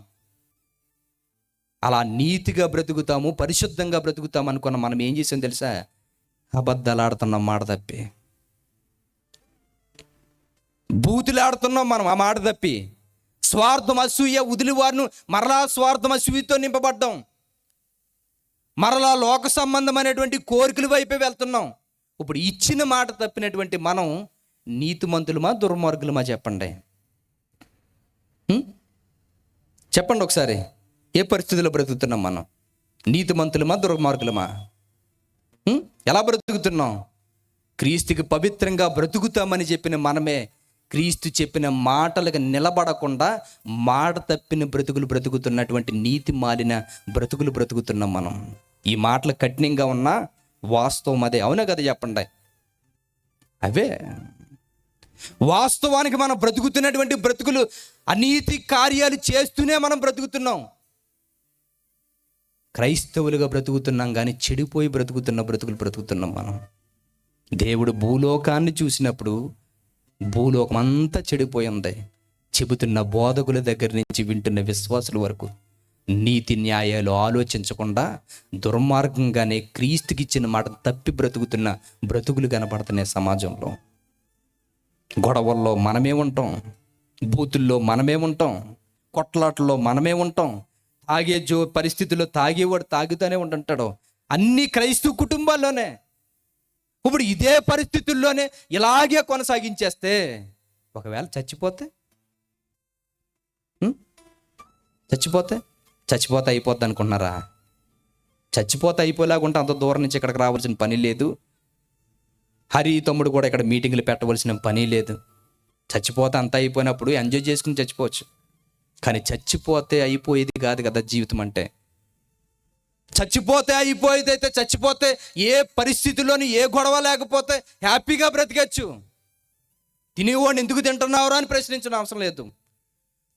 అలా నీతిగా బ్రతుకుతాము, పరిశుద్ధంగా బ్రతుకుతాము అనుకున్న మనం ఏం చేసాం తెలుసా? అబద్ధాలు ఆడుతున్నాం మాట తప్పి, బూతులు ఆడుతున్నాం మనం ఆ మాట తప్పి, స్వార్థం, అసూయ వదిలి వారిని మరలా స్వార్థం, అసూయతో నింపబడ్డాం. మరలా లోక సంబంధమైనటువంటి కోరికల వైపే వెళ్తున్నాం. ఇప్పుడు ఇచ్చిన మాట తప్పినటువంటి మనం నీతిమంతులమా దుర్మార్గులమా చెప్పండి? చెప్పండి ఒకసారి. ఏ పరిస్థితుల్లో బ్రతుకుతున్నాం మనం? నీతిమంతులమా దుర్మార్గులమా? ఎలా బ్రతుకుతున్నాం? క్రీస్తుకి పవిత్రంగా బ్రతుకుతామని చెప్పిన మనమే క్రీస్తు చెప్పిన మాటలకు నిలబడకుండా మాట తప్పిన బ్రతుకులు బ్రతుకుతున్నటువంటి నీతి మాలిన బ్రతుకులు బ్రతుకుతున్నాం మనం. ఈ మాటలు కఠినంగా ఉన్నా వాస్తవం అదే. అవునా కదా చెప్పండి? అవే వాస్తవానికి మనం బ్రతుకుతున్నటువంటి బ్రతుకులు అనీతి కార్యాలు చేస్తూనే మనం బ్రతుకుతున్నాం. క్రైస్తవులుగా బ్రతుకుతున్నాం కానీ చెడిపోయి బ్రతుకుతున్న బ్రతుకులు బ్రతుకుతున్నాం మనం. దేవుడు భూలోకాన్ని చూసినప్పుడు భూలోకం అంతా చెడిపోయింది. చెబుతున్న బోధకుల దగ్గర నుంచి వింటున్న విశ్వాసుల వరకు నీతి న్యాయాలు ఆలోచించకుండా దుర్మార్గంగానే క్రీస్తుకి ఇచ్చిన మాట తప్పి బ్రతుకుతున్న బ్రతుకులు కనపడుతున్నాయి సమాజంలో. గొడవల్లో మనమే ఉంటాం, బూతుల్లో మనమే ఉంటాం, కొట్లాటల్లో మనమే ఉంటాం, తాగే పరిస్థితుల్లో తాగేవాడు తాగుతూనే ఉంటుంటాడు. అన్ని క్రైస్తవ కుటుంబాల్లోనే. ఇప్పుడు ఇదే పరిస్థితుల్లోనే ఇలాగే కొనసాగించేస్తే ఒకవేళ చచ్చిపోతే చచ్చిపోతే అయిపోద్ది అనుకుంటున్నారా? చచ్చిపోతే అయిపోలేకుంటే అంత దూరం నుంచి ఇక్కడికి రావాల్సిన పని లేదు. హరి తమ్ముడు కూడా ఇక్కడ మీటింగ్లు పెట్టవలసిన పని లేదు. చచ్చిపోతే అంతా అయిపోయినప్పుడు ఎంజాయ్ చేసుకుని చచ్చిపోవచ్చు. కానీ చచ్చిపోతే అయిపోయేది కాదు కదా జీవితం అంటే. చచ్చిపోతే అయిపోయేది అయితే చచ్చిపోతే ఏ పరిస్థితుల్లోని ఏ గొడవ లేకపోతే హ్యాపీగా బ్రతికచ్చు. తినేవాడిని ఎందుకు తింటున్నారా అని ప్రశ్నించిన అవసరం లేదు.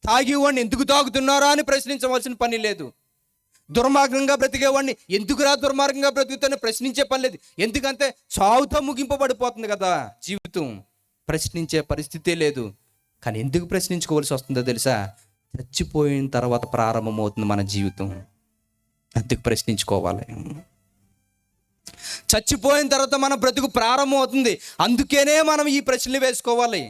తాగేవాడిని ఎందుకు తాగుతున్నారా అని ప్రశ్నించవలసిన పని లేదు. దుర్మార్గంగా బ్రతికేవాడిని ఎందుకురా దుర్మార్గంగా బ్రతుకుతానని ప్రశ్నించే పని లేదు. ఎందుకంటే చావుతో ముగింపబడిపోతుంది కదా జీవితం. ప్రశ్నించే పరిస్థితే లేదు. కానీ ఎందుకు ప్రశ్నించుకోవాల్సి వస్తుందో తెలుసా? చచ్చిపోయిన తర్వాత ప్రారంభమవుతుంది మన జీవితం. అందుకు ప్రశ్నించుకోవాలి. చచ్చిపోయిన తర్వాత మన బ్రతుకు ప్రారంభం అవుతుంది. అందుకేనే మనం ఈ ప్రశ్నలు వేసుకోవాలి.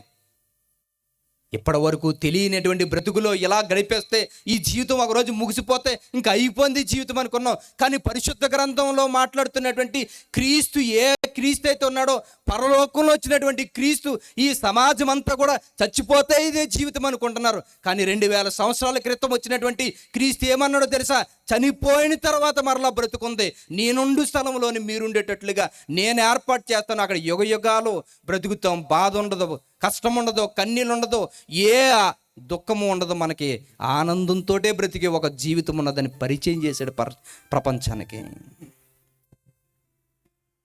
ఇప్పటి వరకు తెలియనటువంటి బ్రతుకులో ఎలా గడిపేస్తే ఈ జీవితం ఒకరోజు ముగిసిపోతే ఇంకా అయిపోయింది జీవితం అనుకున్నాం. కానీ పరిశుద్ధ గ్రంథంలో మాట్లాడుతున్నటువంటి క్రీస్తు ఏ క్రీస్తు అయితే ఉన్నాడో, పరలోకంలో వచ్చినటువంటి క్రీస్తు, ఈ సమాజం అంతా కూడా చచ్చిపోతే ఇదే జీవితం అనుకుంటున్నారు. కానీ 2000 సంవత్సరాల క్రితం వచ్చినటువంటి క్రీస్తు ఏమన్నాడో తెలుసా? చనిపోయిన తర్వాత మరలా బ్రతుకుంది. నేనుండు స్థలంలోని మీరుండేటట్లుగా నేను ఏర్పాటు చేస్తాను. అక్కడ యుగ యుగాలు బ్రతుకుతాం. బాధ ఉండదు, కష్టం ఉండదు, కన్నీళ్ళు ఉండదు, ఏ దుఃఖము ఉండదు. మనకి ఆనందంతో బ్రతికే ఒక జీవితం ఉన్నదని పరిచయం చేశాడు ప్రపంచానికి.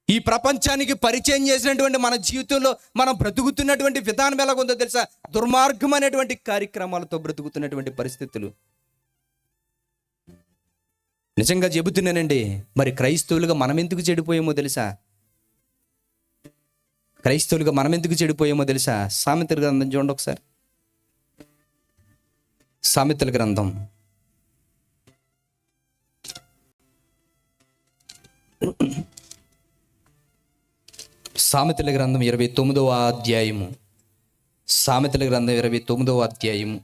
ఈ ప్రపంచానికి పరిచయం చేసినటువంటి మన జీవితంలో మనం బ్రతుకుతున్నటువంటి విధానం ఎలాగుందో తెలుసా? దుర్మార్గమైనటువంటి కార్యక్రమాలతో బ్రతుకుతున్నటువంటి పరిస్థితులు. నిజంగా చెబుతున్నానండి. మరి క్రైస్తవులుగా మనం ఎందుకు చెడిపోయామో తెలుసా? క్రైస్తవులుగా మనం ఎందుకు చెడిపోయామో తెలుసా? సామెతల గ్రంథం చూడండి ఒకసారి. సామెతల గ్రంథం 29వ అధ్యాయము. సామెతల గ్రంథం 29వ అధ్యాయము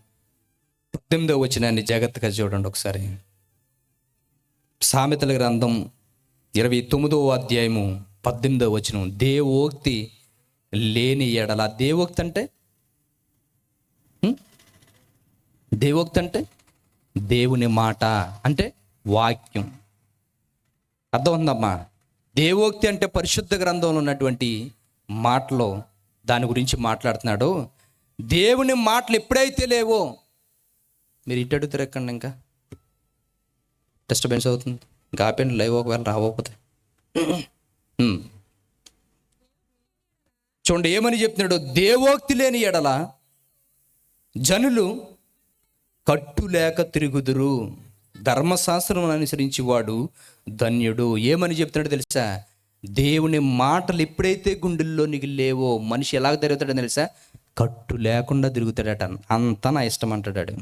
18వ వచనాన్ని జాగ్రత్తగా చూడండి ఒకసారి. సామెతల గ్రంథం 29వ అధ్యాయము 18వ వచనం. దేవోక్తి లేని ఎడల. దేవోక్తి అంటే దేవుని మాట, అంటే వాక్యం. అర్థం ఉందమ్మా? దేవోక్తి అంటే పరిశుద్ధ గ్రంథంలో ఉన్నటువంటి మాటలో దాని గురించి మాట్లాడుతున్నాడు. దేవుని మాటలు ఎప్పుడైతే లేవో, మీరు ఇటు అడుగుతారు ఎక్కండి, ఇంకా డిస్టర్బెన్స్ అవుతుంది. ఇంకా ఆపండి లైవ్, ఒకవేళ రావకపోతే. చూడండి ఏమని చెప్తున్నాడు. దేవోక్తి లేని ఎడల జనులు కట్టులేక తిరుగుదురు, ధర్మశాస్త్రం అనుసరించి వాడు ధన్యుడు. ఏమని చెప్తున్నాడు తెలుసా? దేవుని మాటలు ఎప్పుడైతే గుండెల్లో నీకు లేవో మనిషి ఎలాగ తిరుగుతాడో తెలుసా? కట్టు లేకుండా తిరుగుతాడట. అంతా నా ఇష్టం అంటాడు.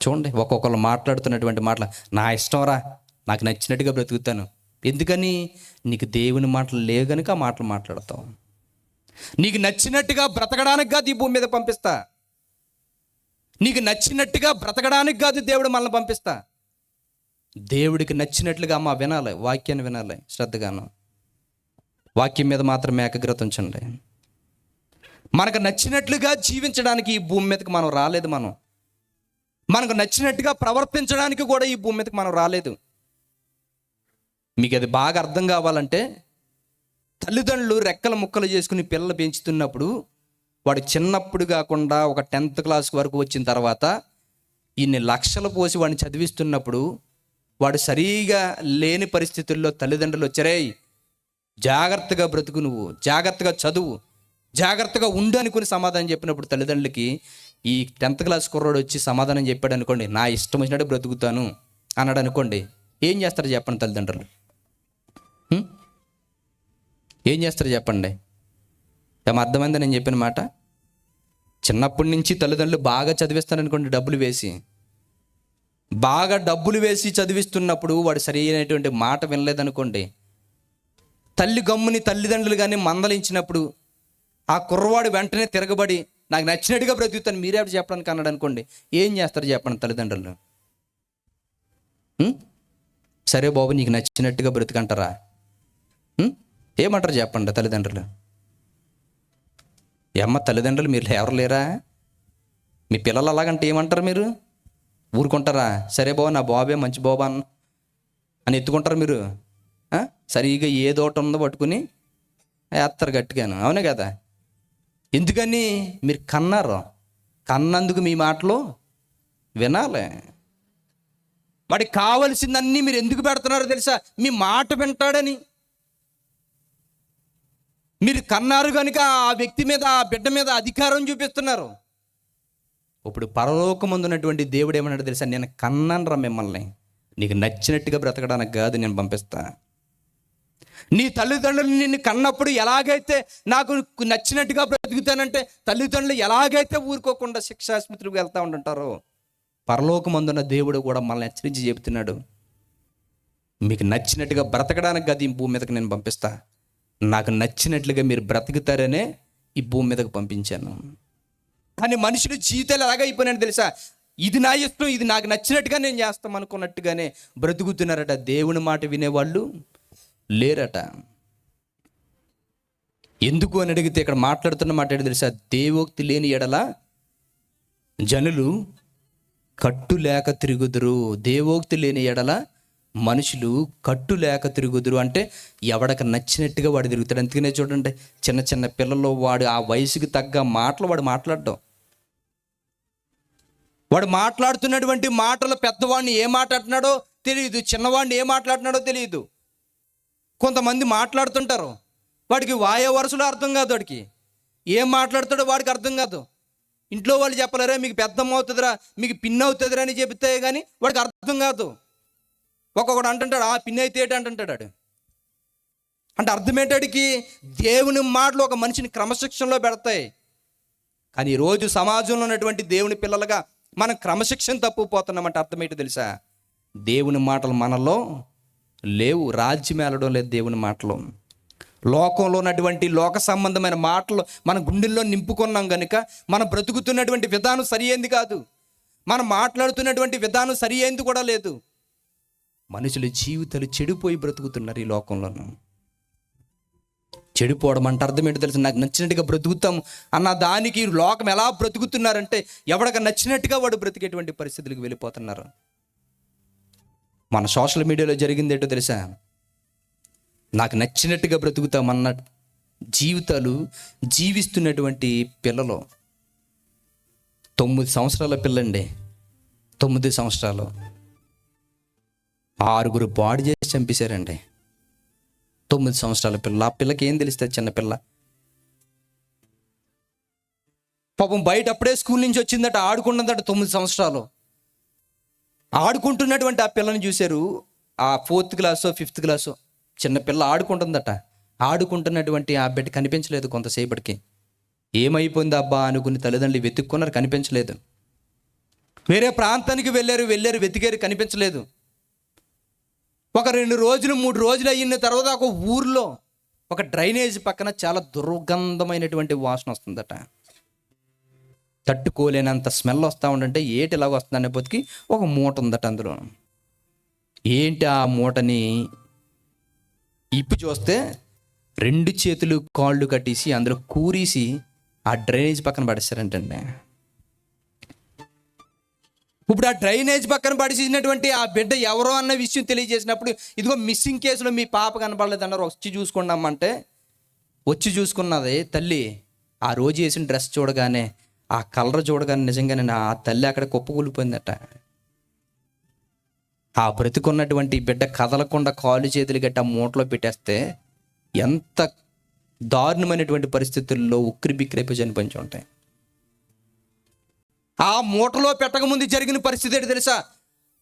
చూడండి ఒక్కొక్కరు మాట్లాడుతున్నటువంటి మాటలు, నా ఇష్టం రా, నాకు నచ్చినట్టుగా బ్రతుకుతాను. ఎందుకని? నీకు దేవుని మాటలు లేవు కనుక ఆ మాటలు మాట్లాడతావు. నీకు నచ్చినట్టుగా బ్రతకడానికి కాదు ఈ భూమి మీద పంపిస్తా. నీకు నచ్చినట్టుగా బ్రతకడానికి కాదు దేవుడు మనల్ని పంపిస్తా. దేవుడికి నచ్చినట్లుగా అమ్మ వినాలి, వాక్యాన్ని వినాలి శ్రద్ధగాను. వాక్యం మీద మాత్రమే ఏకాగ్రత ఉంచండి. మనకు నచ్చినట్లుగా జీవించడానికి ఈ భూమి మీదకి మనం రాలేదు. మనకు నచ్చినట్టుగా ప్రవర్తించడానికి కూడా ఈ భూమి మీదకి మనం రాలేదు. మీకు అది బాగా అర్థం కావాలంటే, తల్లిదండ్రులు రెక్కల ముక్కలు చేసుకుని పిల్లలు పెంచుతున్నప్పుడు, వాడు చిన్నప్పుడు కాకుండా ఒక 10th క్లాస్ వరకు వచ్చిన తర్వాత ఇన్ని లక్షలు పోసి వాడిని చదివిస్తున్నప్పుడు, వాడు సరిగా లేని పరిస్థితుల్లో తల్లిదండ్రులు వచ్చారే, జాగ్రత్తగా బ్రతుకు, నువ్వు జాగ్రత్తగా చదువు, జాగ్రత్తగా ఉండు అనుకుని సమాధానం చెప్పినప్పుడు తల్లిదండ్రులకి ఈ 10th క్లాస్ కుర్రోడు వచ్చి సమాధానం చెప్పాడు అనుకోండి, నా ఇష్టం వచ్చినట్టు బ్రతుకుతాను అన్నాడు అనుకోండి, ఏం చేస్తారు చెప్పండి తల్లిదండ్రులు? ఏం చేస్తారు చెప్పండి? ఏమో అర్థమైందా నేను చెప్పిన మాట? చిన్నప్పటి నుంచి తల్లిదండ్రులు బాగా చదివిస్తారనుకోండి, బాగా డబ్బులు వేసి చదివిస్తున్నప్పుడు వాడు సరి అయినటువంటి మాట వినలేదనుకోండి, తల్లి గమ్ముని తల్లిదండ్రులు కానీ మందలించినప్పుడు ఆ కుర్రవాడు వెంటనే తిరగబడి నాకు నచ్చినట్టుగా బ్రతుకుతాను మీరే చెప్పడానికి అన్నాడు అనుకోండి, ఏం చేస్తారు చెప్పండి తల్లిదండ్రులు? సరే బాబు నీకు నచ్చినట్టుగా బ్రతుకంటారా? ఏమంటారు చెప్పండి తల్లిదండ్రులు? ఏమ్మ తల్లిదండ్రులు మీరు ఎవరు లేరా? మీ పిల్లలు అలాగంటే ఏమంటారు? మీరు ఊరుకుంటారా? సరే బాబు నా బాబే మంచి బాబా అని ఎత్తుకుంటారు మీరు? సరిగా ఏదోట ఉందో పట్టుకుని వేస్తారు గట్టిగాను, అవునే కదా? ఎందుకని? మీరు కన్నందుకు మీ మాటలు వినాలి. వాడికి కావలసిందన్నీ మీరు ఎందుకు పెడుతున్నారో తెలుసా? మీ మాట వింటాడని. మీరు కన్నారు కనుక ఆ వ్యక్తి మీద, ఆ బిడ్డ మీద అధికారం చూపిస్తున్నారు. ఇప్పుడు పరలోకమందున్నటువంటి దేవుడు ఏమన్నాడు తెలుసా? నేను కన్నానురా మిమ్మల్ని, నీకు నచ్చినట్టుగా బ్రతకడానికి కాదు నేను పంపిస్తా. నీ తల్లిదండ్రులు నిన్ను కన్నప్పుడు ఎలాగైతే నాకు నచ్చినట్టుగా బ్రతుకుతానంటే, తల్లిదండ్రులు ఎలాగైతే ఊరుకోకుండా శిక్షాస్పత్రికి వెళ్తూ ఉంటుంటారో, పరలోకమందున్న దేవుడు కూడా మనల్ని హెచ్చరించి చెబుతున్నాడు, మీకు నచ్చినట్టుగా బ్రతకడానికి కాదు ఈ భూమి మీదకి నేను పంపిస్తా, నాకు నచ్చినట్లుగా మీరు బ్రతుకుతారనే ఈ భూమి మీదకి పంపించాను. కానీ మనుషులు జీవితాలు ఎలాగైపోయినాడు తెలుసా? ఇది నా ఇష్టం, ఇది నాకు నచ్చినట్టుగా నేను చేస్తాం అనుకున్నట్టుగానే బ్రతుకుతున్నారట. దేవుని మాట వినేవాళ్ళు లేరట. ఎందుకు అని అడిగితే ఇక్కడ మాట్లాడుతున్న మాట ఏంటి తెలుసా? దేవోక్తి లేని ఎడల జనులు కట్టు లేక తిరుగుదురు. దేవోక్తి లేని ఎడల మనుషులు కట్టు లేక తిరుగుదురు అంటే ఎవడకి నచ్చినట్టుగా వాడు తిరుగుతాడు. అందుకనే చూడండి, చిన్న చిన్న పిల్లలు వాడు ఆ వయసుకి తగ్గ మాటలు వాడు మాట్లాడడం, వాడు మాట్లాడుతున్నటువంటి మాటలు పెద్దవాడిని ఏం మాట్లాడుతున్నాడో తెలియదు, చిన్నవాడిని ఏం మాట్లాడుతున్నాడో తెలియదు. కొంతమంది మాట్లాడుతుంటారు, వాడికి వాయో వరుసలో అర్థం కాదు, వాడికి ఏం మాట్లాడుతాడో వాడికి అర్థం కాదు. ఇంట్లో వాళ్ళు చెప్పలేరా మీకు పెద్దమ్మ అవుతుందిరా, మీకు పిన్ అవుతుందిరా అని చెబితే కానీ వాడికి అర్థం కాదు. ఒక్కొక్కడు అంటుంటాడు ఆ పిన్ అయితే ఏంటి అంటుంటాడు. అంటే అర్థం ఏంటాడికి? దేవుని మాటలు ఒక మనిషిని క్రమశిక్షణలో పెడతాయి. కానీ ఈరోజు సమాజంలో ఉన్నటువంటి దేవుని పిల్లలుగా మనం క్రమశిక్షణ తప్పిపోతున్నామంటే అర్థం ఏంటి తెలుసా? దేవుని మాటలు మనలో లేవు, రాజ్యం ఏలడం లేదు దేవుని మాటలు. లోకంలో ఉన్నటువంటి లోక సంబంధమైన మాటలు మన గుండెల్లో నింపుకున్నాం కనుక మనం బ్రతుకుతున్నటువంటి విధానం సరి అయింది కాదు, మనం మాట్లాడుతున్నటువంటి విధానం సరి అయింది కూడా లేదు. మనుషుల జీవితాలు చెడిపోయి బ్రతుకుతున్నారు ఈ లోకంలోనూ. చెడిపోవడం అంటే అర్థం ఏంటో తెలుసు? నాకు నచ్చినట్టుగా బ్రతుకుతాం అన్న దానికి లోకం ఎలా బ్రతుకుతున్నారంటే ఎవడికి నచ్చినట్టుగా వాడు బ్రతికేటువంటి పరిస్థితులకు వెళ్ళిపోతున్నారు. మన సోషల్ మీడియాలో జరిగింది ఏంటో తెలుసా? నాకు నచ్చినట్టుగా బ్రతుకుతామన్న జీవితాలు జీవిస్తున్నటువంటి పిల్లలు. 9 సంవత్సరాల పిల్లండి, 9 సంవత్సరాలు 6 పాడు చేసి చంపేశారండి. 9 సంవత్సరాల పిల్ల. ఆ పిల్లకి ఏం తెలుస్తుంది? చిన్నపిల్ల పాపం బయట అప్పుడే స్కూల్ నుంచి వచ్చిందట, ఆడుకున్నదట. 9 సంవత్సరాలు ఆడుకుంటున్నటువంటి ఆ పిల్లని చూశారు. ఆ 4th క్లాసో 5th క్లాసో చిన్నపిల్ల ఆడుకుంటుందట. ఆడుకుంటున్నటువంటి ఆ బిడ్డ కనిపించలేదు. కొంతసేపటికి ఏమైపోయింది అబ్బా అనుకుని తల్లిదండ్రులు వెతుక్కున్నారు, కనిపించలేదు. వేరే ప్రాంతానికి వెళ్ళారు, వెతికారు, కనిపించలేదు. ఒక 2 రోజులు 3 రోజులు అయిన తర్వాత ఒక ఊర్లో ఒక డ్రైనేజ్ పక్కన చాలా దుర్గంధమైనటువంటి వాసన వస్తుందట. తట్టుకోలేనంత స్మెల్ వస్తూ ఉండంటే ఏటి ఇలాగ వస్తుందనే పొతికి ఒక మూట ఉందట అందులో. ఏంటి ఆ మూటని ఇప్పి చూస్తే 2 చేతులు కాళ్ళు కట్టేసి అందులో కూరేసి ఆ డ్రైనేజ్ పక్కన పడేస్తారంటండి. ఇప్పుడు ఆ డ్రైనేజ్ పక్కన పడిచినటువంటి ఆ బిడ్డ ఎవరో అన్న విషయం తెలియజేసినప్పుడు, ఇదిగో మిస్సింగ్ కేసులో మీ పాప కనపడలేదు అన్నారు, వచ్చి చూసుకున్నామంటే వచ్చి చూసుకున్నది తల్లి. ఆ రోజు వేసిన డ్రెస్ చూడగానే, ఆ కలర్ చూడగానే నిజంగానే ఆ తల్లి అక్కడ కుప్పకూలిపోయిందట. ఆ బ్రతుకున్నటువంటి బిడ్డ కదలకుండా కాలు చేతులు గట్టి ఆ మూటలో పెట్టేస్తే ఎంత దారుణమైనటువంటి పరిస్థితుల్లో ఉక్కిరి బిక్కిరైపోయి చనిపోయి ఉంటాయి. ఆ మూటలో పెట్టకముందు జరిగిన పరిస్థితి ఏంటి తెలుసా?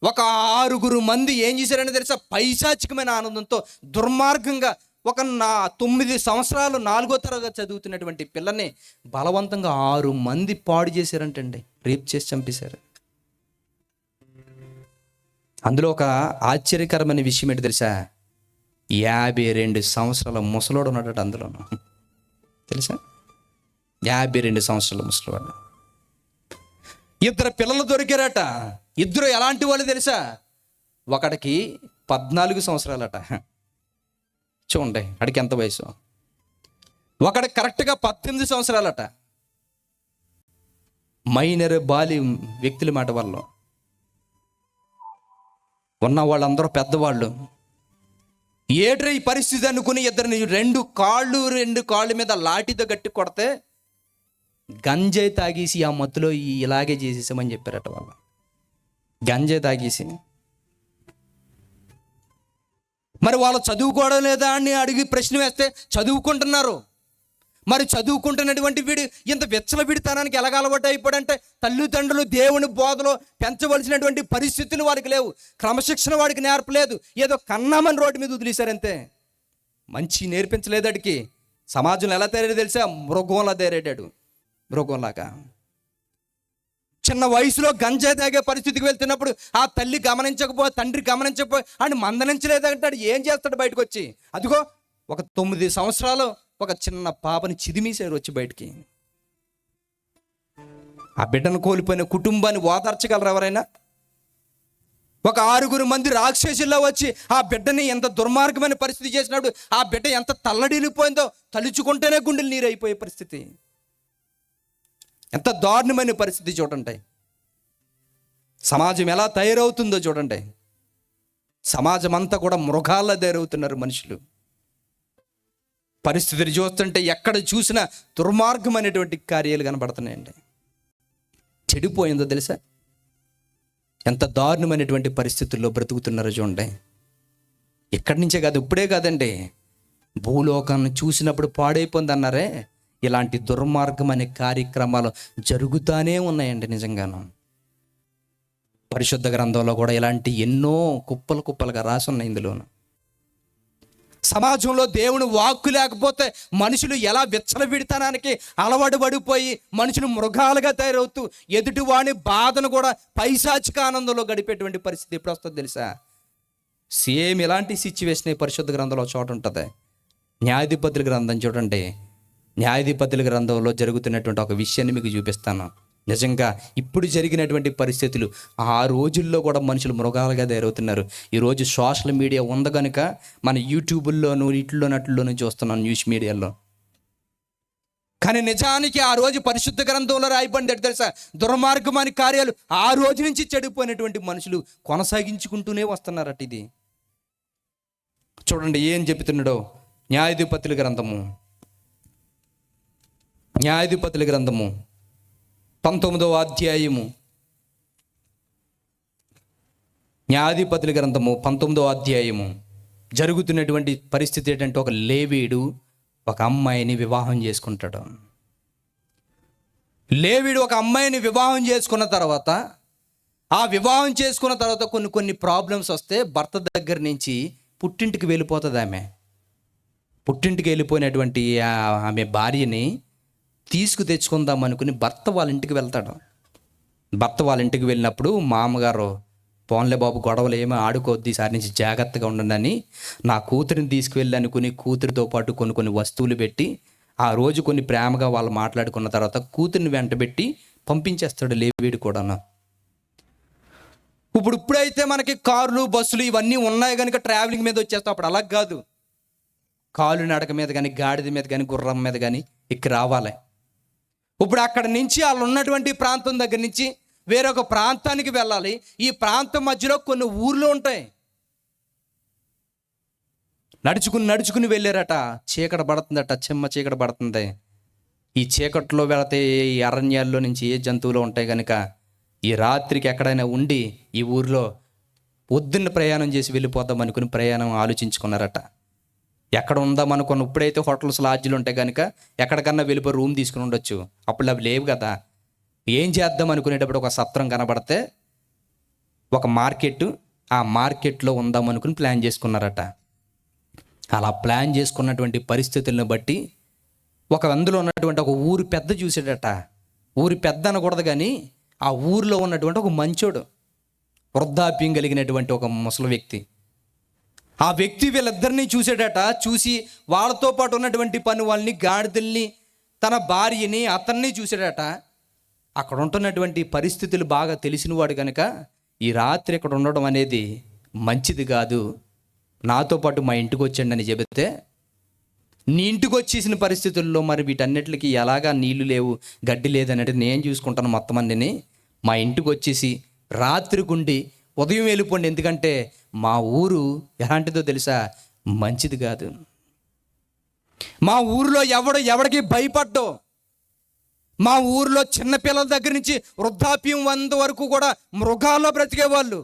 ఒక 6 మంది ఏం చేశారని తెలుసా? పైశాచికమైన ఆనందంతో దుర్మార్గంగా ఒక 9 సంవత్సరాలు 4వ తరగతి చదువుతున్నటువంటి పిల్లని బలవంతంగా 6 మంది పాడు చేశారంటండి, రేప్ చేసి చంపేశారు. అందులో ఒక ఆశ్చర్యకరమైన విషయం ఏంటి తెలుసా? 52 సంవత్సరాల ముసలోడు ఉన్నాడట అందులోను. తెలుసా? 52 సంవత్సరాల ముసలివాడు. 2 పిల్లలు దొరికారట. 2 ఎలాంటి వాళ్ళు తెలుసా? ఒకడికి 14 సంవత్సరాలట. చూడండి అడికి ఎంత వయసు. ఒకడికి కరెక్ట్గా 18 సంవత్సరాలట. మైనర్ బాలి వ్యక్తుల మాట వల్ల ఉన్న వాళ్ళందరూ పెద్దవాళ్ళు. ఏట్రా ఈ పరిస్థితి అనుకుని 2 కాళ్ళ మీద లాఠీతో గట్టి కొడితే గంజాయి తాగేసి ఆ మత్తులో ఇలాగే చేసేసామని చెప్పారట వాళ్ళు. గంజాయి తాగేసి. మరి వాళ్ళు చదువుకోవడం లేదా అని అడిగి ప్రశ్న వేస్తే చదువుకుంటున్నారు. మరి చదువుకుంటున్నటువంటి వీడు ఇంత విచ్చలవిడితనానికి ఎలాగ అలవాటు అయిపోయాడంటే, తల్లిదండ్రులు దేవుని బోధలో పెంచవలసినటువంటి పరిస్థితులు వాడికి లేవు, క్రమశిక్షణ వాడికి నేర్పలేదు, ఏదో కన్నామని రోడ్డు మీద వదిలేశారంతే. మంచి నేర్పించలేదు. అడికి సమాజంలో ఎలా తయారయ్యాడు తెలుసా? మృగంలా తయారయ్యాడు. మృగంలాగా చిన్న వయసులో గంజాయి తాగే పరిస్థితికి వెళ్తున్నప్పుడు ఆ తల్లి తండ్రి గమనించకపోయి అని మందలించలేదంటాడు. ఏం చేస్తాడు బయటకు వచ్చి? అదిగో ఒక 9 సంవత్సరాలు ఒక చిన్న పాపని చిదిమీశారు వచ్చి బయటికి. ఆ బిడ్డను కోల్పోయిన కుటుంబాన్ని ఓదార్చగలరు ఎవరైనా? ఒక 6 మంది రాక్షసుల్లో వచ్చి ఆ బిడ్డని ఎంత దుర్మార్గమైన పరిస్థితి చేసినప్పుడు ఆ బిడ్డ ఎంత తల్లడిల్లిపోయిందో తలుచుకుంటేనే గుండెలు నీరైపోయే పరిస్థితి. ఎంత దారుణమైన పరిస్థితి చూడండి. సమాజం ఎలా తయారవుతుందో చూడండి. సమాజం అంతా కూడా మృగాల్లో తయారవుతున్నారు మనుషులు. పరిస్థితిని చూస్తుంటే ఎక్కడ చూసినా దుర్మార్గమైనటువంటి కార్యాలు కనబడుతున్నాయండి. చెడిపోయిందో తెలుసా? ఎంత దారుణమైనటువంటి పరిస్థితుల్లో బ్రతుకుతున్నారో చూడండి. ఎక్కడి నుంచే కాదు, ఇప్పుడే కాదండి, భూలోకాన్ని చూసినప్పుడు పాడైపోయింది అన్నారే, ఇలాంటి దుర్మార్గమైన కార్యక్రమాలు జరుగుతూనే ఉన్నాయండి. నిజంగాను పరిశుద్ధ గ్రంథంలో కూడా ఇలాంటి ఎన్నో కుప్పలుగా రాసి ఉన్నాయి ఇందులోను. సమాజంలో దేవుని వాక్కు లేకపోతే మనుషులు ఎలా విచ్చలవిడితనానికి అలవాటు పడిపోయి మనుషులు మృగాలుగా తయారవుతూ ఎదుటివాని బాధను కూడా పైశాచిక ఆనందంలో గడిపేటువంటి పరిస్థితి ఎప్పుడు వస్తుందో తెలుసా? సేమ్ ఇలాంటి సిచ్యువేషన్ పరిశుద్ధ గ్రంథంలో చోట ఉంటుంది. న్యాయాధిపతుల గ్రంథం చూడండి. న్యాయాధిపతుల గ్రంథంలో జరుగుతున్నటువంటి ఒక విషయాన్ని మీకు చూపిస్తాను. నిజంగా ఇప్పుడు జరిగినటువంటి పరిస్థితులు, ఆ రోజుల్లో కూడా మనుషులు మృగాలుగా తయారవుతున్నారు. ఈరోజు సోషల్ మీడియా ఉంది కనుక మన యూట్యూబుల్లోనూ ఇట్లోనట్లోనూ చూస్తున్నాం, న్యూస్ మీడియాలో. కానీ నిజానికి ఆ రోజు పరిశుద్ధ గ్రంథంలో రాయబడింది తెలుసా? దుర్మార్గమైన కార్యాలు ఆ రోజు నుంచి చెడిపోయినటువంటి మనుషులు కొనసాగించుకుంటూనే వస్తున్నారట. ఇది చూడండి ఏం చెబుతున్నాడో. న్యాయాధిపతుల గ్రంథము 19వ అధ్యాయము. న్యాయాధిపతుల గ్రంథము 19వ అధ్యాయము. జరుగుతున్నటువంటి పరిస్థితి ఏంటంటే, ఒక లేవీయుడు ఒక అమ్మాయిని వివాహం చేసుకుంటాడు. లేవీయుడు ఒక అమ్మాయిని వివాహం చేసుకున్న తర్వాత, ఆ వివాహం చేసుకున్న తర్వాత కొన్ని ప్రాబ్లమ్స్ వస్తే భర్త దగ్గర నుంచి పుట్టింటికి వెళ్ళిపోతుంది ఆమె. పుట్టింటికి వెళ్ళిపోయినటువంటి ఆమె భార్యని తెచ్చుకుందాం అనుకుని భర్త వాళ్ళ ఇంటికి వెళ్తాడు. భర్త వాళ్ళ ఇంటికి వెళ్ళినప్పుడు మామగారు, పోన్లే బాబు గొడవలు ఏమో ఆడుకోవద్దు, ఈసారి నుంచి జాగ్రత్తగా ఉండండి, నా కూతురిని తీసుకువెళ్ళి అనుకుని కూతురితో పాటు కొన్ని వస్తువులు పెట్టి, ఆ రోజు కొన్ని ప్రేమగా వాళ్ళు మాట్లాడుకున్న తర్వాత కూతురిని వెంటబెట్టి పంపించేస్తాడు లేవీడు కూడాను. ఇప్పుడైతే మనకి కార్లు, బస్సులు ఇవన్నీ ఉన్నాయి కనుక ట్రావెలింగ్ మీద వచ్చేస్తాం. అప్పుడు అలా కాదు. కాలు నడక మీద కానీ, గాడిద మీద కానీ, గుర్రం మీద కానీ ఎక్కి రావాలి. ఇప్పుడు అక్కడ నుంచి వాళ్ళు ఉన్నటువంటి ప్రాంతం దగ్గర నుంచి వేరొక ప్రాంతానికి వెళ్ళాలి. ఈ ప్రాంతం మధ్యలో కొన్ని ఊర్లు ఉంటాయి. నడుచుకుని వెళ్ళారట. చీకటి పడుతుందట, చెమ్మ చీకటి పడుతుంది. ఈ చీకట్లో వెళితే ఈ అరణ్యాల్లో నుంచి ఏ జంతువులు ఉంటాయి కనుక ఈ రాత్రికి ఎక్కడైనా ఉండి ఈ ఊర్లో పొద్దున్న ప్రయాణం చేసి వెళ్ళిపోదాం అనుకుని ప్రయాణం ఆలోచించుకున్నారట. ఎక్కడ ఉందాం అనుకున్న, ఇప్పుడైతే హోటల్స్, లాడ్జీలు ఉంటాయి కనుక ఎక్కడికన్నా వెళ్ళిపోయి రూమ్ తీసుకుని ఉండొచ్చు. అప్పుడు అవి లేవు కదా. ఏం చేద్దాం అనుకునేటప్పుడు ఒక సత్రం కనబడితే ఒక మార్కెట్, ఆ మార్కెట్లో ఉందాం అనుకుని ప్లాన్ చేసుకున్నారట. అలా ప్లాన్ చేసుకున్నటువంటి పరిస్థితులను బట్టి అందులో ఉన్నటువంటి ఒక ఊరు పెద్ద చూసాడట. ఊరి పెద్ద అనకూడదు కానీ ఆ ఊరిలో ఉన్నటువంటి ఒక మంచోడు, వృద్ధాప్యం కలిగినటువంటి ఒక ముసలి వ్యక్తి. ఆ వ్యక్తి వీళ్ళిద్దరినీ చూసాడట. చూసి వాళ్ళతో పాటు ఉన్నటువంటి పని వాళ్ళని, గాడిదల్ని, తన భార్యని, అతన్ని చూసాడట. అక్కడ ఉంటున్నటువంటి పరిస్థితులు బాగా తెలిసినవాడు కనుక ఈ రాత్రి ఇక్కడ ఉండడం అనేది మంచిది కాదు, నాతో పాటు మా ఇంటికి వచ్చండి అని చెబితే, నీ ఇంటికి వచ్చేసిన పరిస్థితుల్లో మరి వీటన్నిటికి ఎలాగా నీళ్లు లేవు, గడ్డి లేదన్నట్టు నేను చూసుకుంటాను మొత్తం అన్నిని, మా ఇంటికి వచ్చేసి రాత్రి గుండి ఉదయం వెళ్ళిపోండి, ఎందుకంటే మా ఊరు ఎలాంటిదో తెలుసా, మంచిది కాదు. మా ఊరిలో ఎవడికి భయపడ్డో, మా ఊరిలో చిన్నపిల్లల దగ్గర నుంచి వృద్ధాప్యం వరకు కూడా మృగాల్లో బ్రతికేవాళ్ళు.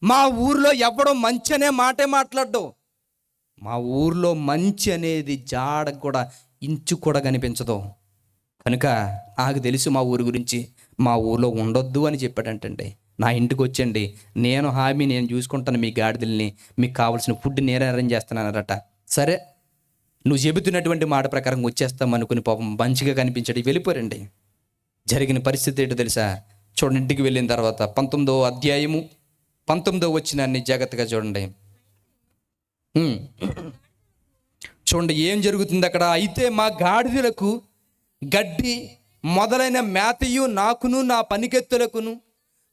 మా ఊరిలో ఎవడో మంచి అనే మాటే మాట్లాడ్డు. మా ఊర్లో మంచి అనేది జాడ కూడా, ఇంచు కూడా కనిపించదు. కనుక నాకు తెలుసు మా ఊరి గురించి, మా ఊర్లో ఉండొద్దు అని చెప్పాడంటండి. నా ఇంటికి వచ్చండి, నేను చూసుకుంటాను మీ గాడిదల్ని, మీకు కావాల్సిన ఫుడ్ నేనే అరేంజ్ చేస్తున్నానరట. సరే నువ్వు చెబుతున్నటువంటి మాట ప్రకారం వచ్చేస్తాం అనుకుని పాపం మంచిగా కనిపించాడు, వెళ్ళిపోరండి. జరిగిన పరిస్థితి ఏంటో తెలుసా? చూడండి, ఇంటికి వెళ్ళిన తర్వాత 19వ అధ్యాయము 19వ వచనాన్ని జాగ్రత్తగా చూడండి. చూడండి ఏం జరుగుతుంది అక్కడ. అయితే మా గాడిదలకు గడ్డి మొదలైన మేతయు నాకును నా పనికెత్తులకును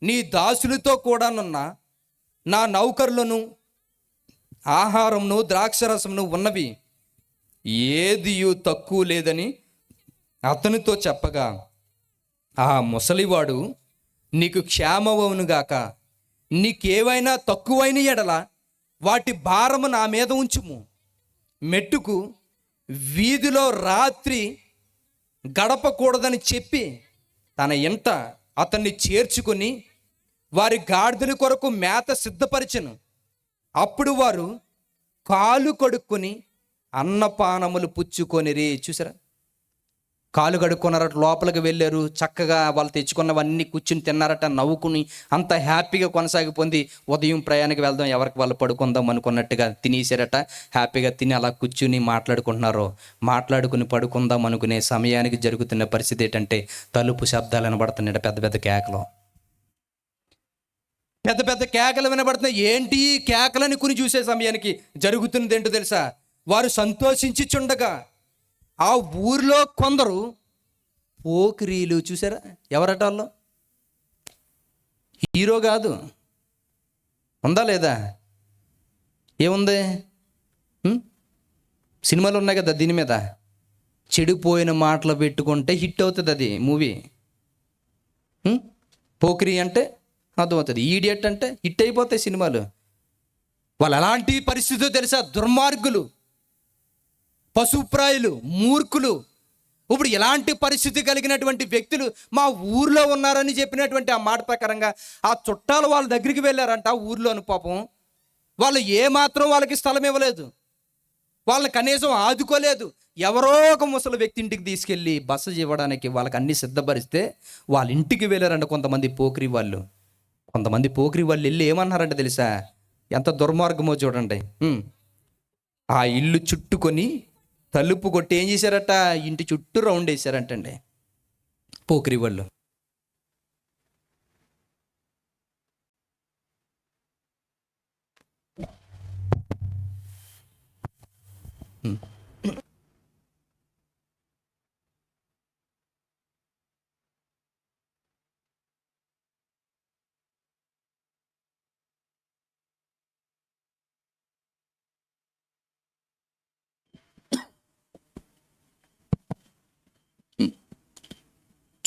నీ దాసులతో కూడానున్న నా నౌకర్లను ఆహారమును ద్రాక్షరసమును ఉన్నవి, ఏదియు తక్కువ లేదని అతనితో చెప్పగా, ఆ ముసలివాడు, నీకు క్షేమమవునుగాక, నీకేవైనా తక్కువైన ఎడల వాటి భారము నా మీద ఉంచుము, మెట్టుకు వీధిలో రాత్రి గడపకూడదని చెప్పి తన ఇంట అతన్ని చేర్చుకొని వారి గాడిదల కొరకు మేత సిద్ధపరిచెను. అప్పుడు వారు కాలు కడుక్కొని అన్నపానములు పుచ్చుకొనిరి. చూసారా, కాలు కడుక్కున్నారట, లోపలికి వెళ్ళారు, చక్కగా వాళ్ళు తెచ్చుకున్నవన్నీ కూర్చుని తిన్నారట, నవ్వుకుని అంత హ్యాపీగా కొనసాగిపోయింది. ఉదయం ప్రయాణానికి వెళ్దాం, ఎవరికి వాళ్ళు పడుకుందాం అనుకున్నట్టుగా తినేసారట. హ్యాపీగా తిని అలా కూర్చుని మాట్లాడుకుని పడుకుందాం అనుకునే సమయానికి జరుగుతున్న పరిస్థితి ఏంటంటే, తలుపు శబ్దాలు వినబడుతున్నాయి, పెద్ద పెద్ద కేకలు వినబడుతున్నాయి. ఏంటి కేకలని కొని చూసే సమయానికి జరుగుతున్నది ఏంటో తెలుసా? వారు సంతోషించి చుండగా ఆ ఊరిలో కొందరు పోకిరీలు, చూసారా ఎవరట వాళ్ళు? హీరో కాదు, ఉందా లేదా? ఏముంది? సినిమాలు ఉన్నాయి కదా, దీని మీద చెడిపోయిన మాటలు పెట్టుకుంటే హిట్ అవుతుంది అది మూవీ. పోకిరి అంటే అర్థమవుతుంది, ఈడియట్ అంటే హిట్ అయిపోతాయి సినిమాలు. వాళ్ళు ఎలాంటి పరిస్థితులు తెలుసా? దుర్మార్గులు, పశుప్రాయులు, మూర్ఖులు. ఇప్పుడు ఎలాంటి పరిస్థితి కలిగినటువంటి వ్యక్తులు మా ఊర్లో ఉన్నారని చెప్పినటువంటి ఆ మాట ప్రకారంగా ఆ చుట్టాలు వాళ్ళ దగ్గరికి వెళ్ళారంట. ఊర్లోని పాపం వాళ్ళు ఏమాత్రం వాళ్ళకి స్థలం ఇవ్వలేదు, వాళ్ళని కనీసం ఆదుకోలేదు. ఎవరో ఒక ముసలి వ్యక్తి ఇంటికి తీసుకెళ్ళి బస ఇవ్వడానికి వాళ్ళకి అన్ని సిద్ధపరిస్తే వాళ్ళ ఇంటికి వెళ్ళారంట కొంతమంది పోకిరి వాళ్ళు వెళ్ళి ఏమన్నారంటే తెలుసా? ఎంత దుర్మార్గమో చూడండి. ఆ ఇల్లు చుట్టుకొని తలుపు కొట్టి ఏం చేశారట? ఇంటి చుట్టూ రౌండ్ వేశారంటండి పోకిరి వాళ్ళు.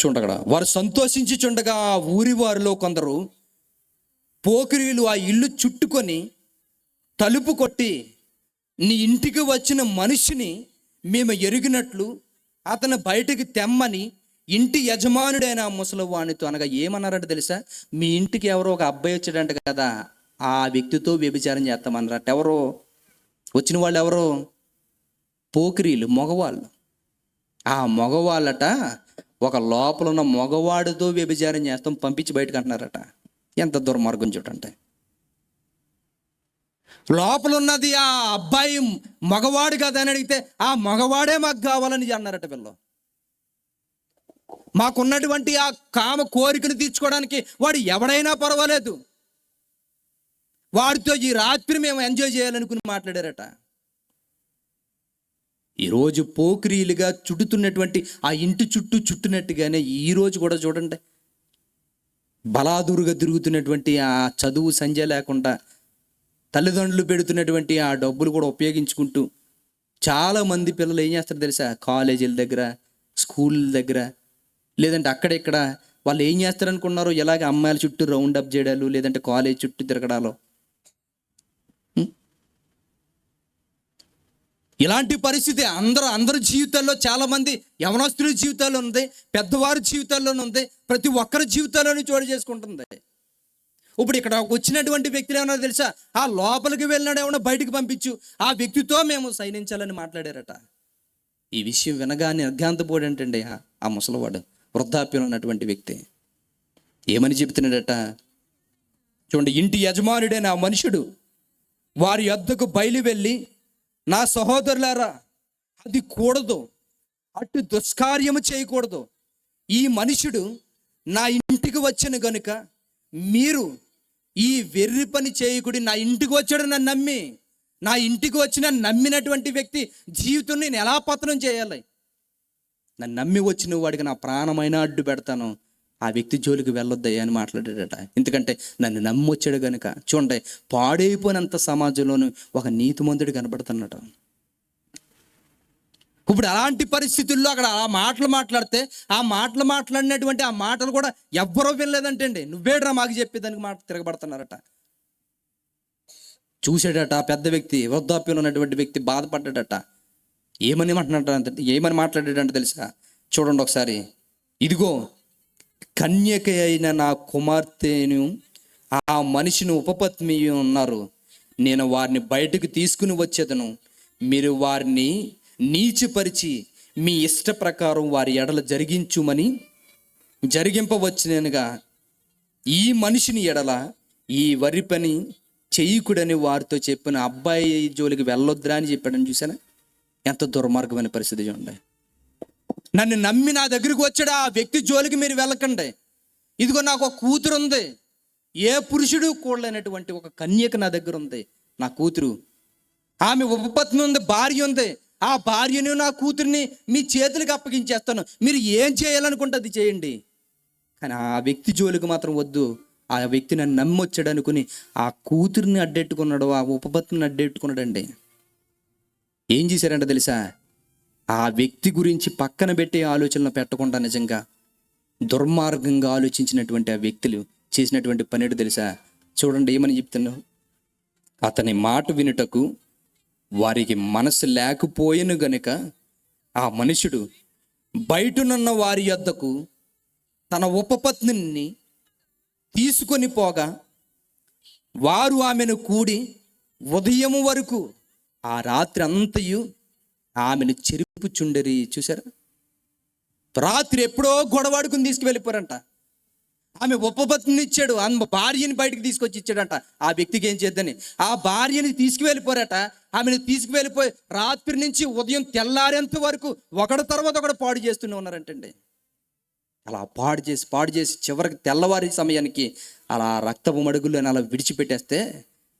చూడగడ వారు సంతోషించుచుండగా ఆ ఊరి వారిలో కొందరు పోకిరీలు ఆ ఇల్లు చుట్టుకొని తలుపు కొట్టి, నీ ఇంటికి వచ్చిన మనిషిని మేము ఎరిగినట్లు అతను బయటికి తెమ్మని ఇంటి యజమానుడైన ఆ ముసలివానితో అనగా ఏమన్నారంటే తెలుసా? మీ ఇంటికి ఎవరో ఒక అబ్బాయి వచ్చాడంట కదా, ఆ వ్యక్తితో వ్యభిచారం చేస్తామన్నారట. ఎవరో వచ్చిన వాళ్ళు ఎవరో? పోకిరీలు, మగవాళ్ళు. ఆ మగవాళ్ళట ఒక లోపల ఉన్న మగవాడితో వ్యభిచారం చేస్తాం, పంపించి బయటకు అంటున్నారట. ఎంత దుర్మార్గం చూడంటే, లోపల ఉన్నది ఆ అబ్బాయి మగవాడు కదా అని అడిగితే ఆ మగవాడే మాకు కావాలని అన్నారట వీళ్ళు. మాకున్నటువంటి ఆ కామ కోరికను తీర్చుకోవడానికి వాడు ఎవడైనా పర్వాలేదు, వాడితో ఈ రాత్రి మేము ఎంజాయ్ చేయాలనుకుని మాట్లాడారట. ఈరోజు పోకిరీలుగా చుట్టుతున్నటువంటి ఆ ఇంటి చుట్టూ చుట్టినట్టుగానే ఈరోజు కూడా చూడండి, బలాదురుగా తిరుగుతున్నటువంటి ఆ చదువు సంధ్య లేకుండా తల్లిదండ్రులు పెడుతున్నటువంటి ఆ డబ్బులు కూడా ఉపయోగించుకుంటూ చాలామంది పిల్లలు ఏం చేస్తారు తెలుసా? కాలేజీల దగ్గర, స్కూల్ దగ్గర, లేదంటే అక్కడెక్కడ వాళ్ళు ఏం చేస్తారు అనుకున్నారు? ఎలాగ అమ్మాయిల చుట్టూ రౌండ్ అప్ చేయడాలు, లేదంటే కాలేజ్ చుట్టూ తిరగడాలు. ఇలాంటి పరిస్థితి అందరి జీవితాల్లో, చాలామంది యవనస్తుల జీవితాల్లో ఉంది, పెద్దవారి జీవితాల్లోనూ ఉంది, ప్రతి ఒక్కరి జీవితాల్లోనూ చోటు చేసుకుంటుంది. ఇప్పుడు ఇక్కడ వచ్చినటువంటి వ్యక్తులు ఏమన్నా తెలుసా? ఆ లోపలికి వెళ్ళినాడు ఏమన్నా బయటికి పంపించు, ఆ వ్యక్తితో మేము సైనించాలని మాట్లాడారట. ఈ విషయం వినగానే నిర్ఘాంతపోడు ఏంటండి ఆ ముసలివాడు, వృద్ధాప్యంలో ఉన్నటువంటి వ్యక్తి. ఏమని చెబుతున్నాడట చూడండి, ఇంటి యజమానుడైన ఆ మనుషుడు వారి యొద్దకు బయలు వెళ్ళి, నా సహోదరులారా, అది కూడదు, అటు దుష్కార్యము చేయకూడదు. ఈ మనుషుడు నా ఇంటికి వచ్చిన గనుక మీరు ఈ వెర్రి పని చేయకుడి. నా ఇంటికి వచ్చాడు నన్ను నమ్మి, నా ఇంటికి వచ్చిన నమ్మినటువంటి వ్యక్తి జీవితం నేను ఎలా పతనం చేయాలి? నన్ను నమ్మి వచ్చిన వాడికి నా ప్రాణమైన అడ్డు పెడతాను, ఆ వ్యక్తి జోలికి వెళ్ళొద్దయ్యా అని మాట్లాడాడట. ఎందుకంటే నన్ను నమ్మి వచ్చాడు కనుక. చూడండి, పాడైపోయినంత సమాజంలోనూ ఒక నీతిమంతుడు కనబడుతున్నాడు. ఇప్పుడు అలాంటి పరిస్థితుల్లో అక్కడ ఆ మాటలు మాట్లాడితే, ఆ మాటలు మాట్లాడినటువంటి ఆ మాటలు కూడా ఎవ్వరూ వినలేదంటే అండి, నువ్వేడ్రా మాకు చెప్పేదానికి మాట తిరగబడుతున్నారట. చూసాడట ఆ పెద్ద వ్యక్తి, వృద్ధాప్యంలో ఉన్నటువంటి వ్యక్తి బాధపడ్డాడట. ఏమని మాట్లాడాడంటే తెలుసా? చూడండి ఒకసారి. ఇదిగో, కన్యక అయిన నా కుమార్తెను ఆ మనిషిని ఉపపత్ని ఉన్నారు, నేను వారిని బయటకు తీసుకుని వచ్చేదను. మీరు వారిని నీచిపరిచి మీ ఇష్ట ప్రకారం వారి ఎడల జరిగింపవచ్చునగా ఈ మనిషిని ఎడల ఈ వరి పని చెయ్యకుడని వారితో చెప్పిన అబ్బాయి జోలికి వెళ్ళొద్దురా అని చెప్పాడని చూసానా? ఎంత దుర్మార్గమైన పరిస్థితి చూడండి. నన్ను నమ్మి నా దగ్గరికి వచ్చాడు ఆ వ్యక్తి జోలికి మీరు వెళ్ళకండి. ఇదిగో నాకు ఒక కూతురు ఉంది, ఏ పురుషుడు కూడలేనటువంటి ఒక కన్యక నా దగ్గర ఉంది, నా కూతురు. ఆమె ఉపపత్ని ఉంది, భార్య ఉంది. ఆ భార్యను నా కూతుర్ని మీ చేతులకు అప్పగించేస్తాను, మీరు ఏం చేయాలనుకుంటే అది చేయండి, కానీ ఆ వ్యక్తి జోలికి మాత్రం వద్దు. ఆ వ్యక్తి నన్ను నమ్మొచ్చాడు అనుకుని ఆ కూతుర్ని అడ్డెట్టుకున్నాడు, ఆ ఉపపత్నిని అడ్డెట్టుకున్నాడండి. ఏం చేశారంటే తెలుసా? ఆ వ్యక్తి గురించి పక్కన పెట్టే ఆలోచనలు పెట్టకుండా నిజంగా దుర్మార్గంగా ఆలోచించినటువంటి ఆ వ్యక్తులు చేసినటువంటి పనేడు తెలుసా? చూడండి ఏమని చెప్తున్నావు. అతని మాట వినుటకు వారికి మనసు లేకపోయిన గనుక ఆ మనుషుడు బయటనున్న వారి యొద్దకు తన ఉపపత్నిని తీసుకొని పోగా వారు ఆమెను కూడి ఉదయము వరకు ఆ రాత్రి అంతయు ఆమెను చెరుపుచుండరి. చూసారా? రాత్రి ఎప్పుడో గొడవాడుకుని తీసుకువెళ్ళిపోరంట. ఆమె ఉపపత్నిని ఇచ్చాడు, ఆమె భార్యని బయటకు తీసుకొచ్చి ఇచ్చాడంట ఆ వ్యక్తికి ఏం చేద్దని. ఆ భార్యని తీసుకువెళ్ళిపోరట. ఆమెను తీసుకువెళ్ళిపోయి రాత్రి నుంచి ఉదయం తెల్లారేంత వరకు ఒకటి తర్వాత ఒకటి పాడు చేస్తూనే ఉన్నారంటండి. అలా పాడు చేసి చివరికి తెల్లవారి సమయానికి అలా రక్తపు మడుగులను అలా విడిచిపెట్టేస్తే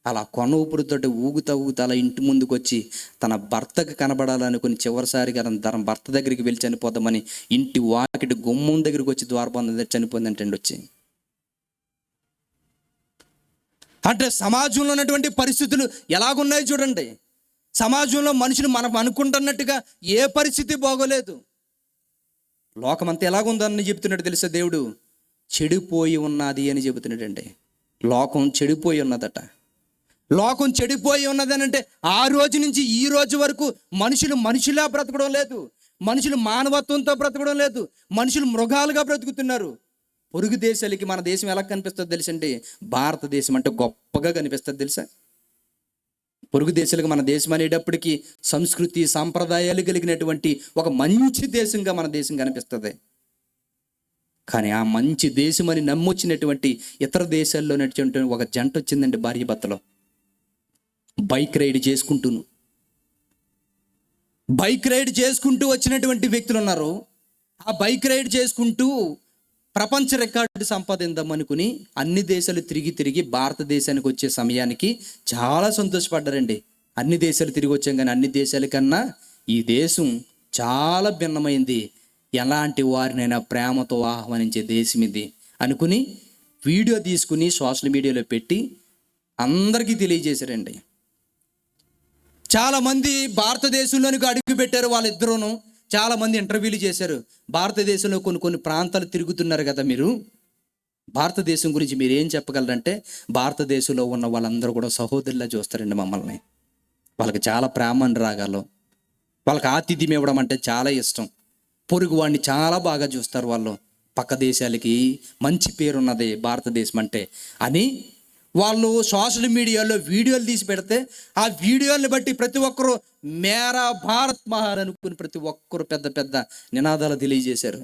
అలా కొన ఊపిరితోటి ఊగుతా అలా ఇంటి ముందుకు వచ్చి తన భర్తకు కనబడాలనుకుని చివరిసారిగా తన భర్త దగ్గరికి వెళ్ళి చనిపోదామని ఇంటి వాకిటి గుమ్మం దగ్గరికి వచ్చి ద్వారబంధం దగ్గర చనిపోయిందంటండి వచ్చి. అంటే సమాజంలో ఉన్నటువంటి పరిస్థితులు ఎలాగున్నాయో చూడండి. సమాజంలో మనుషులు మనం అనుకుంటున్నట్టుగా ఏ పరిస్థితి బాగోలేదు. లోకమంతా ఎలాగుందని చెబుతున్నాడు తెలుసా దేవుడు? చెడిపోయి ఉన్నది అని చెబుతున్నాడండి. లోకం చెడిపోయి ఉన్నదట. లోకం చెడిపోయి ఉన్నదని అంటే ఆ రోజు నుంచి ఈ రోజు వరకు మనుషులు మనుషులా బ్రతకడం లేదు, మనుషులు మానవత్వంతో బ్రతకడం లేదు, మనుషులు మృగాలుగా బ్రతుకుతున్నారు. పొరుగు దేశాలకి మన దేశం ఎలా కనిపిస్తుంది తెలుసండి? భారతదేశం అంటే గొప్పగా కనిపిస్తుంది తెలుసా? పొరుగు దేశాలకు మన దేశం అనేటప్పటికీ సంస్కృతి సాంప్రదాయాలు కలిగినటువంటి ఒక మంచి దేశంగా మన దేశం కనిపిస్తుంది. కానీ ఆ మంచి దేశం అని నమ్మొచ్చినటువంటి ఇతర దేశాల్లో నడిచేటువంటి ఒక జంట వచ్చిందండి, భార్య భర్తలో. బైక్ రైడ్ చేసుకుంటూ వచ్చినటువంటి వ్యక్తులు ఉన్నారు. ఆ బైక్ రైడ్ చేసుకుంటూ ప్రపంచ రికార్డు సంపాదిద్దాం అనుకుని అన్ని దేశాలు తిరిగి భారతదేశానికి వచ్చే సమయానికి చాలా సంతోషపడ్డారండి. అన్ని దేశాలు తిరిగి వచ్చాం, కానీ అన్ని దేశాల కన్నా ఈ దేశం చాలా భిన్నమైంది, ఎలాంటి వారినైనా ప్రేమతో ఆహ్వానించే దేశం ఇది అనుకుని వీడియో తీసుకుని సోషల్ మీడియాలో పెట్టి అందరికీ తెలియజేశారండి. చాలామంది భారతదేశంలోనికి అడుగు పెట్టారు వాళ్ళిద్దరూను. చాలామంది ఇంటర్వ్యూలు చేశారు. భారతదేశంలో కొన్ని ప్రాంతాలు తిరుగుతున్నారు కదా మీరు, భారతదేశం గురించి మీరు ఏం చెప్పగలరంటే, భారతదేశంలో ఉన్న వాళ్ళందరూ కూడా సహోదరులా చూస్తారండి మమ్మల్ని. వాళ్ళకి చాలా ప్రేమ అనురాగాలు, వాళ్ళకి ఆతిథ్యం ఇవ్వడం అంటే చాలా ఇష్టం, పొరుగు వాడిని చాలా బాగా చూస్తారు వాళ్ళు. పక్క దేశాలకి మంచి పేరున్నది భారతదేశం అంటే అని వాళ్ళు సోషల్ మీడియాలో వీడియోలు తీసి పెడితే ఆ వీడియోల్ని బట్టి ప్రతి ఒక్కరూ మేరా భారత్ మహార్ అనుకుని ప్రతి ఒక్కరు పెద్ద పెద్ద నినాదాలు తెలియజేశారు.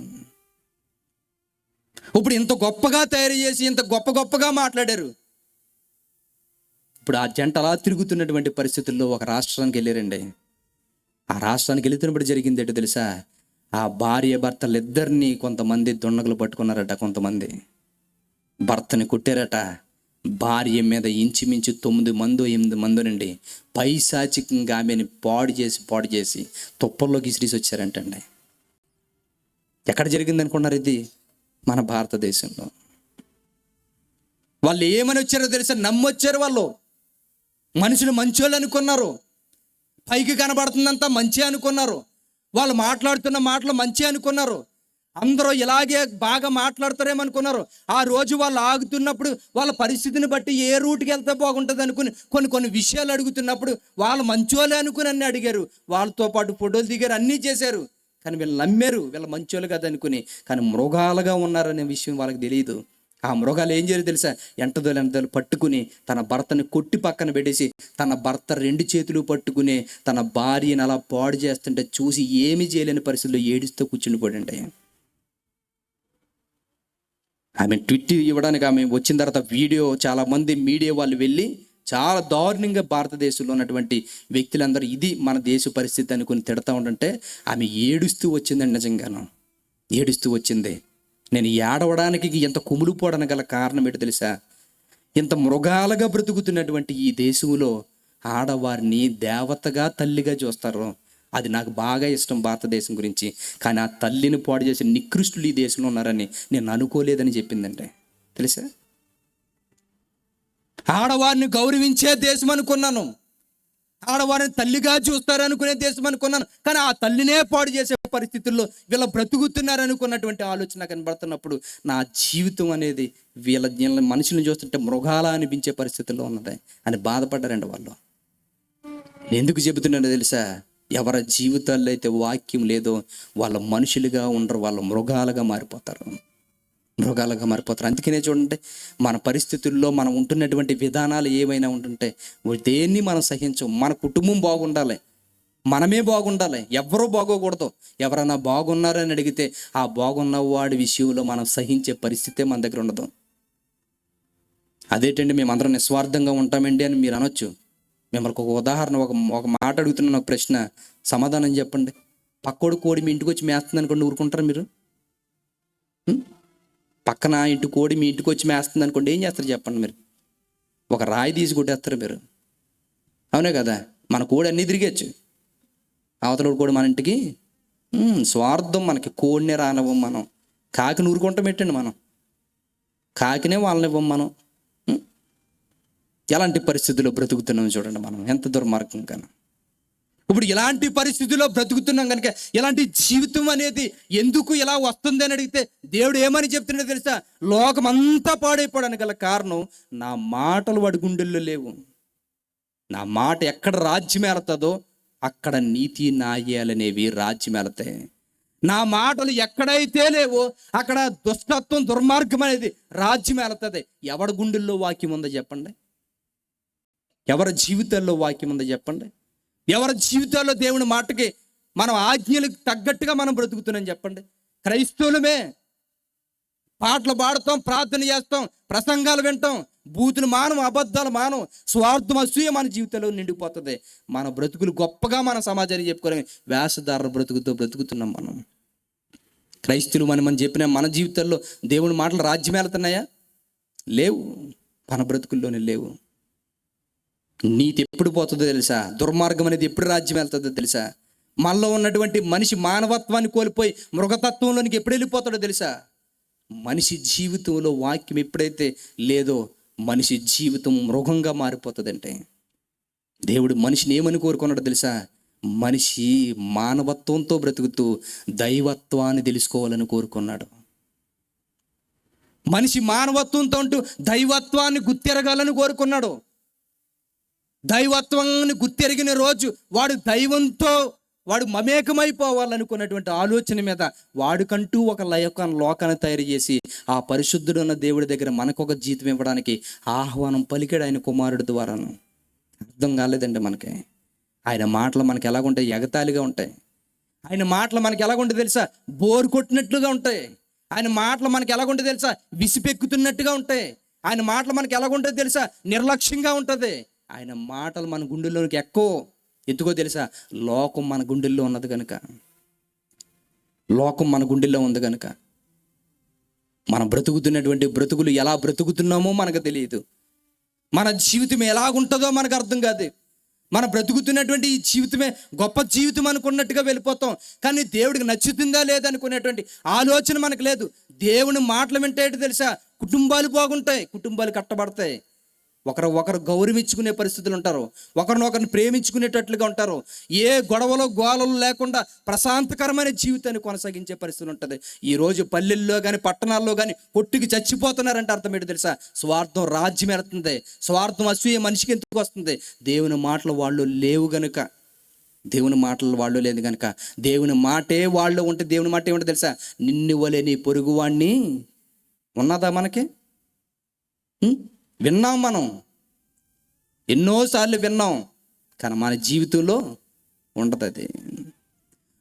ఇప్పుడు ఇంత గొప్పగా తయారు చేసి ఇంత గొప్పగా మాట్లాడారు. ఇప్పుడు ఆ జంట అలా తిరుగుతున్నటువంటి పరిస్థితుల్లో ఒక రాష్ట్రానికి వెళ్ళారండి. ఆ రాష్ట్రానికి వెళుతున్నప్పుడు జరిగింది ఏంటో తెలుసా? ఆ భార్య భర్తలు ఇద్దరిని కొంతమంది దుండగులు పట్టుకున్నారట. కొంతమంది భర్తని కొట్టారట. భార్య మీద ఇంచుమించు 9 మందో 8 మందోనండి పైశాచికంగా ఆమెని పాడు చేసి తుప్పల్లోకి ఇసిరీసి వచ్చారంటండి. ఎక్కడ జరిగింది అనుకున్నారు? ఇది మన భారతదేశంలో. వాళ్ళు ఏమని వచ్చారో తెలుసా? నమ్మొచ్చారు వాళ్ళు. మనుషులు మంచోళ్ళు అనుకున్నారు, పైకి కనబడుతుందంతా మంచి అనుకున్నారు, వాళ్ళు మాట్లాడుతున్న మాటలు మంచి అనుకున్నారు, అందరూ ఇలాగే బాగా మాట్లాడతారేమనుకున్నారు. ఆ రోజు వాళ్ళు ఆగుతున్నప్పుడు వాళ్ళ పరిస్థితిని బట్టి ఏ రూట్కి వెళ్తే బాగుంటుంది అనుకుని కొన్ని విషయాలు అడుగుతున్నప్పుడు వాళ్ళు మంచోళ్ళే అనుకుని అన్నీ అడిగారు. వాళ్ళతో పాటు ఫోటోలు దిగారు, అన్నీ చేశారు. కానీ వీళ్ళు నమ్మారు వీళ్ళ మంచోళ్ళు కదా అనుకుని. కానీ మృగాలుగా ఉన్నారనే విషయం వాళ్ళకి తెలియదు. ఆ మృగాలు ఏం చేయరు తెలుసా? ఎంటదోలు పట్టుకుని తన భర్తని కొట్టి పక్కన పెట్టేసి తన భర్త 2 చేతులు పట్టుకుని తన భార్యను అలా పాడు చేస్తుంటే చూసి ఏమీ చేయలేని పరిస్థితుల్లో ఏడుస్తూ కూర్చుని పడండి. ఆమె ట్వీట్ ఇవ్వడానికి ఆమె వచ్చిన తర్వాత వీడియో చాలామంది మీడియా వాళ్ళు వెళ్ళి చాలా దారుణంగా భారతదేశంలో ఉన్నటువంటి వ్యక్తులందరూ ఇది మన దేశ పరిస్థితి అనుకుని తిడతా ఉంటుంటే ఆమె ఏడుస్తూ వచ్చిందండి. నిజంగాను ఏడుస్తూ వచ్చింది. నేను ఏడవడానికి ఎంత కుమిలిపోవడానికి గల కారణం ఏంటో తెలుసా? ఇంత మృగాలుగా బ్రతుకుతున్నటువంటి ఈ దేశంలో ఆడవారిని దేవతగా తల్లిగా చూస్తారు. అది నాకు బాగా ఇష్టం భారతదేశం గురించి. కానీ ఆ తల్లిని పాడు చేసే నికృష్టులు ఈ దేశంలో ఉన్నారని నేను అనుకోలేదని చెప్పిందంటే తెలుసా? ఆడవారిని గౌరవించే దేశం అనుకున్నాను, ఆడవారిని తల్లిగా చూస్తారనుకునే దేశం అనుకున్నాను. కానీ ఆ తల్లినే పాడు చేసే పరిస్థితుల్లో వీళ్ళ బ్రతుకుతున్నారు అనుకున్నటువంటి ఆలోచన కనబడుతున్నప్పుడు నా జీవితం అనేది వీళ్ళ మనుషులను చూస్తుంటే మృగాల అనిపించే పరిస్థితుల్లో ఉన్నది అని బాధపడ్డారండి వాళ్ళు. ఎందుకు చెబుతున్నానో తెలుసా? ఎవరి జీవితాల్లో అయితే వాక్యం లేదో వాళ్ళ మనుషులుగా ఉండరు, వాళ్ళ మృగాలుగా మారిపోతారు. అందుకనే చూడండి, మన పరిస్థితుల్లో మనం ఉంటున్నటువంటి విధానాలు ఏమైనా ఉంటుంటే దేన్ని మనం సహించం. మన కుటుంబం బాగుండాలి, మనమే బాగుండాలి, ఎవరూ బాగోకూడదు. ఎవరైనా బాగున్నారని అడిగితే ఆ బాగున్న వాడి విషయంలో మనం సహించే పరిస్థితే మన దగ్గర ఉండదు. అదేంటండి మేమందరం నిస్వార్థంగా ఉంటామండి అని మీరు అనొచ్చు. మిమ్మల్ని ఒక ఉదాహరణ, ఒక మాట అడుగుతున్నాను, ఒక ప్రశ్న, సమాధానం చెప్పండి. పక్కోడు కోడి మీ ఇంటికి వచ్చి మేస్తుంది అనుకోండి, ఊరుకుంటారా మీరు? పక్కన ఇంటి కోడి మీ ఇంటికి వచ్చి మేస్తుంది అనుకోండి, ఏం చేస్తారు చెప్పండి మీరు? ఒక రాయి తీసి కొట్టేస్తారు మీరు, అవునే కదా? మన కోడి అన్నీ తిరిగచ్చు, అవతల కోడి మన ఇంటికి. స్వార్థం మనకి, కోడినే రానివ్వం మనం. కాకిని ఊరుకుంటాం పెట్టండి మనం, కాకినే వాళ్ళని ఇవ్వం మనం. ఎలాంటి పరిస్థితుల్లో బ్రతుకుతున్నాం చూడండి మనం, ఎంత దుర్మార్గం కన్నా. ఇప్పుడు ఇలాంటి పరిస్థితుల్లో బ్రతుకుతున్నాం కనుక ఇలాంటి జీవితం అనేది ఎందుకు ఇలా వస్తుంది అని అడిగితే దేవుడు ఏమని చెప్తున్నాడో తెలుసా? లోకం అంతా పాడైపోవడానికి గల కారణం నా మాటలు వాడి గుండెల్లో లేవు. నా మాట ఎక్కడ రాజ్యమేలుతుందో అక్కడ నీతి న్యాయాలనేవి రాజ్యమేలుతాయి. నా మాటలు ఎక్కడైతే లేవో అక్కడ దుష్టత్వం దుర్మార్గం అనేది రాజ్యమేలుతుంది. ఎవరి గుండెల్లో వాక్యం ఉందో చెప్పండి? ఎవరి జీవితాల్లో వాక్యం ఉందో చెప్పండి? ఎవరి జీవితాల్లో దేవుని మాటకి మనం ఆజ్ఞలకు తగ్గట్టుగా మనం బ్రతుకుతున్నాం చెప్పండి? క్రైస్తవులమే. పాటలు పాడతాం, ప్రార్థన చేస్తాం, ప్రసంగాలు వింటాం, బూతులు మానం, అబద్ధాలు మానం, స్వార్థం అసూయ మన జీవితంలో నిండిపోతుంది. మన బ్రతుకులు గొప్పగా మన సమాజానికి చెప్పుకోలేము. వేషధారణ బ్రతుకుతో బ్రతుకుతున్నాం మనం. క్రైస్తవులు మనం చెప్పిన మన జీవితాల్లో దేవుని మాటలు రాజ్యమేలుతున్నాయా? లేవు. మన బ్రతుకుల్లోనే లేవు. నీతి ఎప్పుడు పోతుందో తెలుసా? దుర్మార్గం అనేది ఎప్పుడు రాజ్యం వెళ్తుందో తెలుసా? మనలో ఉన్నటువంటి మనిషి మానవత్వాన్ని కోల్పోయి మృగతత్వంలోనికి ఎప్పుడు వెళ్ళిపోతాడో తెలుసా? మనిషి జీవితంలో వాక్యం ఎప్పుడైతే లేదో మనిషి జీవితం మృగంగా మారిపోతుందంటే. దేవుడు మనిషిని ఏమని కోరుకున్నాడో తెలుసా? మనిషి మానవత్వంతో బ్రతుకుతూ దైవత్వాన్ని తెలుసుకోవాలని కోరుకున్నాడు. మనిషి మానవత్వంతో ఉంటూ దైవత్వాన్ని గుర్తెరగాలని కోరుకున్నాడు. దైవత్వాన్ని గుర్తెరిగిన రోజు వాడు దైవంతో వాడు మమేకమైపోవాలనుకున్నటువంటి ఆలోచన మీద వాడికంటూ ఒక లోకాన్ని తయారు చేసి ఆ పరిశుద్ధుడు ఉన్న దేవుడి దగ్గర మనకొక జీతం ఇవ్వడానికి ఆహ్వానం పలికాడు ఆయన కుమారుడి ద్వారాను. అర్థం కాలేదండి మనకి. ఆయన మాటలు మనకి ఎలాగుంటాయి? ఎగతాళిగా ఉంటాయి. ఆయన మాటలు మనకి ఎలాగుంటాయి తెలుసా? బోరు కొట్టినట్లుగా ఉంటాయి. ఆయన మాటలు మనకి ఎలాగుంటాయి తెలుసా? విసిపెక్కుతున్నట్టుగా ఉంటాయి. ఆయన మాటలు మనకి ఎలాగుంటుంది తెలుసా? నిర్లక్ష్యంగా ఉంటుంది. ఆయన మాటలు మన గుండెల్లోనికి ఎక్కువ. ఎందుకో తెలుసా? లోకం మన గుండెల్లో ఉన్నది కనుక. లోకం మన గుండెల్లో ఉంది కనుక మనం బ్రతుకుతున్నటువంటి బ్రతుకులు ఎలా బ్రతుకుతున్నామో మనకు తెలియదు. మన జీవితం ఎలాగుంటుందో మనకు అర్థం కాదు. మనం బ్రతుకుతున్నటువంటి ఈ జీవితమే గొప్ప జీవితం అనుకున్నట్టుగా వెళ్ళిపోతాం. కానీ దేవుడికి నచ్చుతుందా లేదనుకునేటువంటి ఆలోచన మనకు లేదు. దేవుని మాటలు వింటే తెలుసా? కుటుంబాలు బాగుంటాయి, కుటుంబాలు కట్టబడతాయి. ఒకరు గౌరవించుకునే పరిస్థితులు ఉంటారు, ఒకరినొకరిని ప్రేమించుకునేటట్లుగా ఉంటారు. ఏ గొడవలో గోళలు లేకుండా ప్రశాంతకరమైన జీవితాన్ని కొనసాగించే పరిస్థితులు ఉంటుంది. ఈరోజు పల్లెల్లో కానీ పట్టణాల్లో కానీ కొట్టుకి చచ్చిపోతున్నారంటే అర్థం ఏంటో తెలుసా? స్వార్థం రాజ్యం వెళ్తుంది. స్వార్థం అసూయ మనిషికి ఎందుకు వస్తుంది? దేవుని మాటలు వాళ్ళు లేవు గనుక. దేవుని మాటలు వాళ్ళు లేదు కనుక. దేవుని మాటే వాళ్ళు ఉంటే దేవుని మాట ఏమిటో తెలుసా? నిన్ను వలె నీ పొరుగువాణ్ణి. ఉన్నదా మనకి? విన్నాం, మనం ఎన్నోసార్లు విన్నాం, కానీ మన జీవితంలో ఉండదు అది.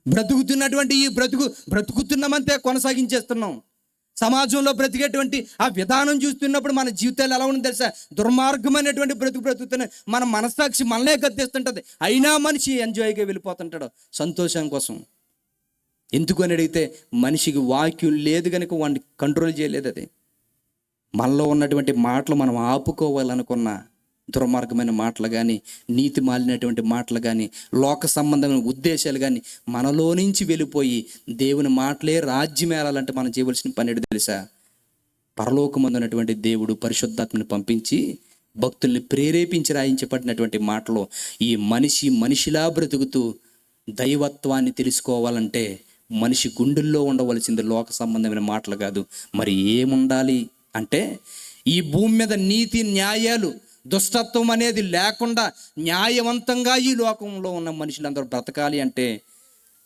బ్రతుకుతున్నటువంటి ఈ బ్రతుకుతున్నామంతే కొనసాగించేస్తున్నాం. సమాజంలో బ్రతికేటువంటి ఆ విధానం చూస్తున్నప్పుడు మన జీవితాలు ఎలా ఉంది తెలుసా? దుర్మార్గమైనటువంటి బ్రతుకుతున్నాయి. మన మనస్సాక్షి మనలే గద్దిస్తుంటుంది. అయినా మనిషి ఎంజాయ్గా వెళ్ళిపోతుంటాడు సంతోషం కోసం. ఎందుకు అని అడిగితే మనిషికి వాక్యం లేదు కనుక వాడిని కంట్రోల్ చేయలేదు. అది మనలో ఉన్నటువంటి మాటలు మనం ఆపుకోవాలనుకున్న దుర్మార్గమైన మాటలు కానీ, నీతి మాలినటువంటి మాటలు కానీ, లోక సంబంధమైన ఉద్దేశాలు కానీ మనలో నుంచి వెళ్ళిపోయి దేవుని మాటలే రాజ్యమేలాలంటే మనం చేయవలసిన పని ఏంటో తెలుసా? పరలోకమందు ఉన్నటువంటి దేవుడు పరిశుద్ధాత్మని పంపించి భక్తుల్ని ప్రేరేపించి రాయించబడినటువంటి మాటలు ఈ మనిషిలా బ్రతుకుతూ దైవత్వాన్ని తెలుసుకోవాలంటే మనిషి గుండెల్లో ఉండవలసింది లోక సంబంధమైన మాటలు కాదు. మరి ఏముండాలి అంటే ఈ భూమి మీద నీతి న్యాయాలు దుష్టత్వం అనేది లేకుండా న్యాయవంతంగా ఈ లోకంలో ఉన్న మనుషులందరూ బ్రతకాలి అంటే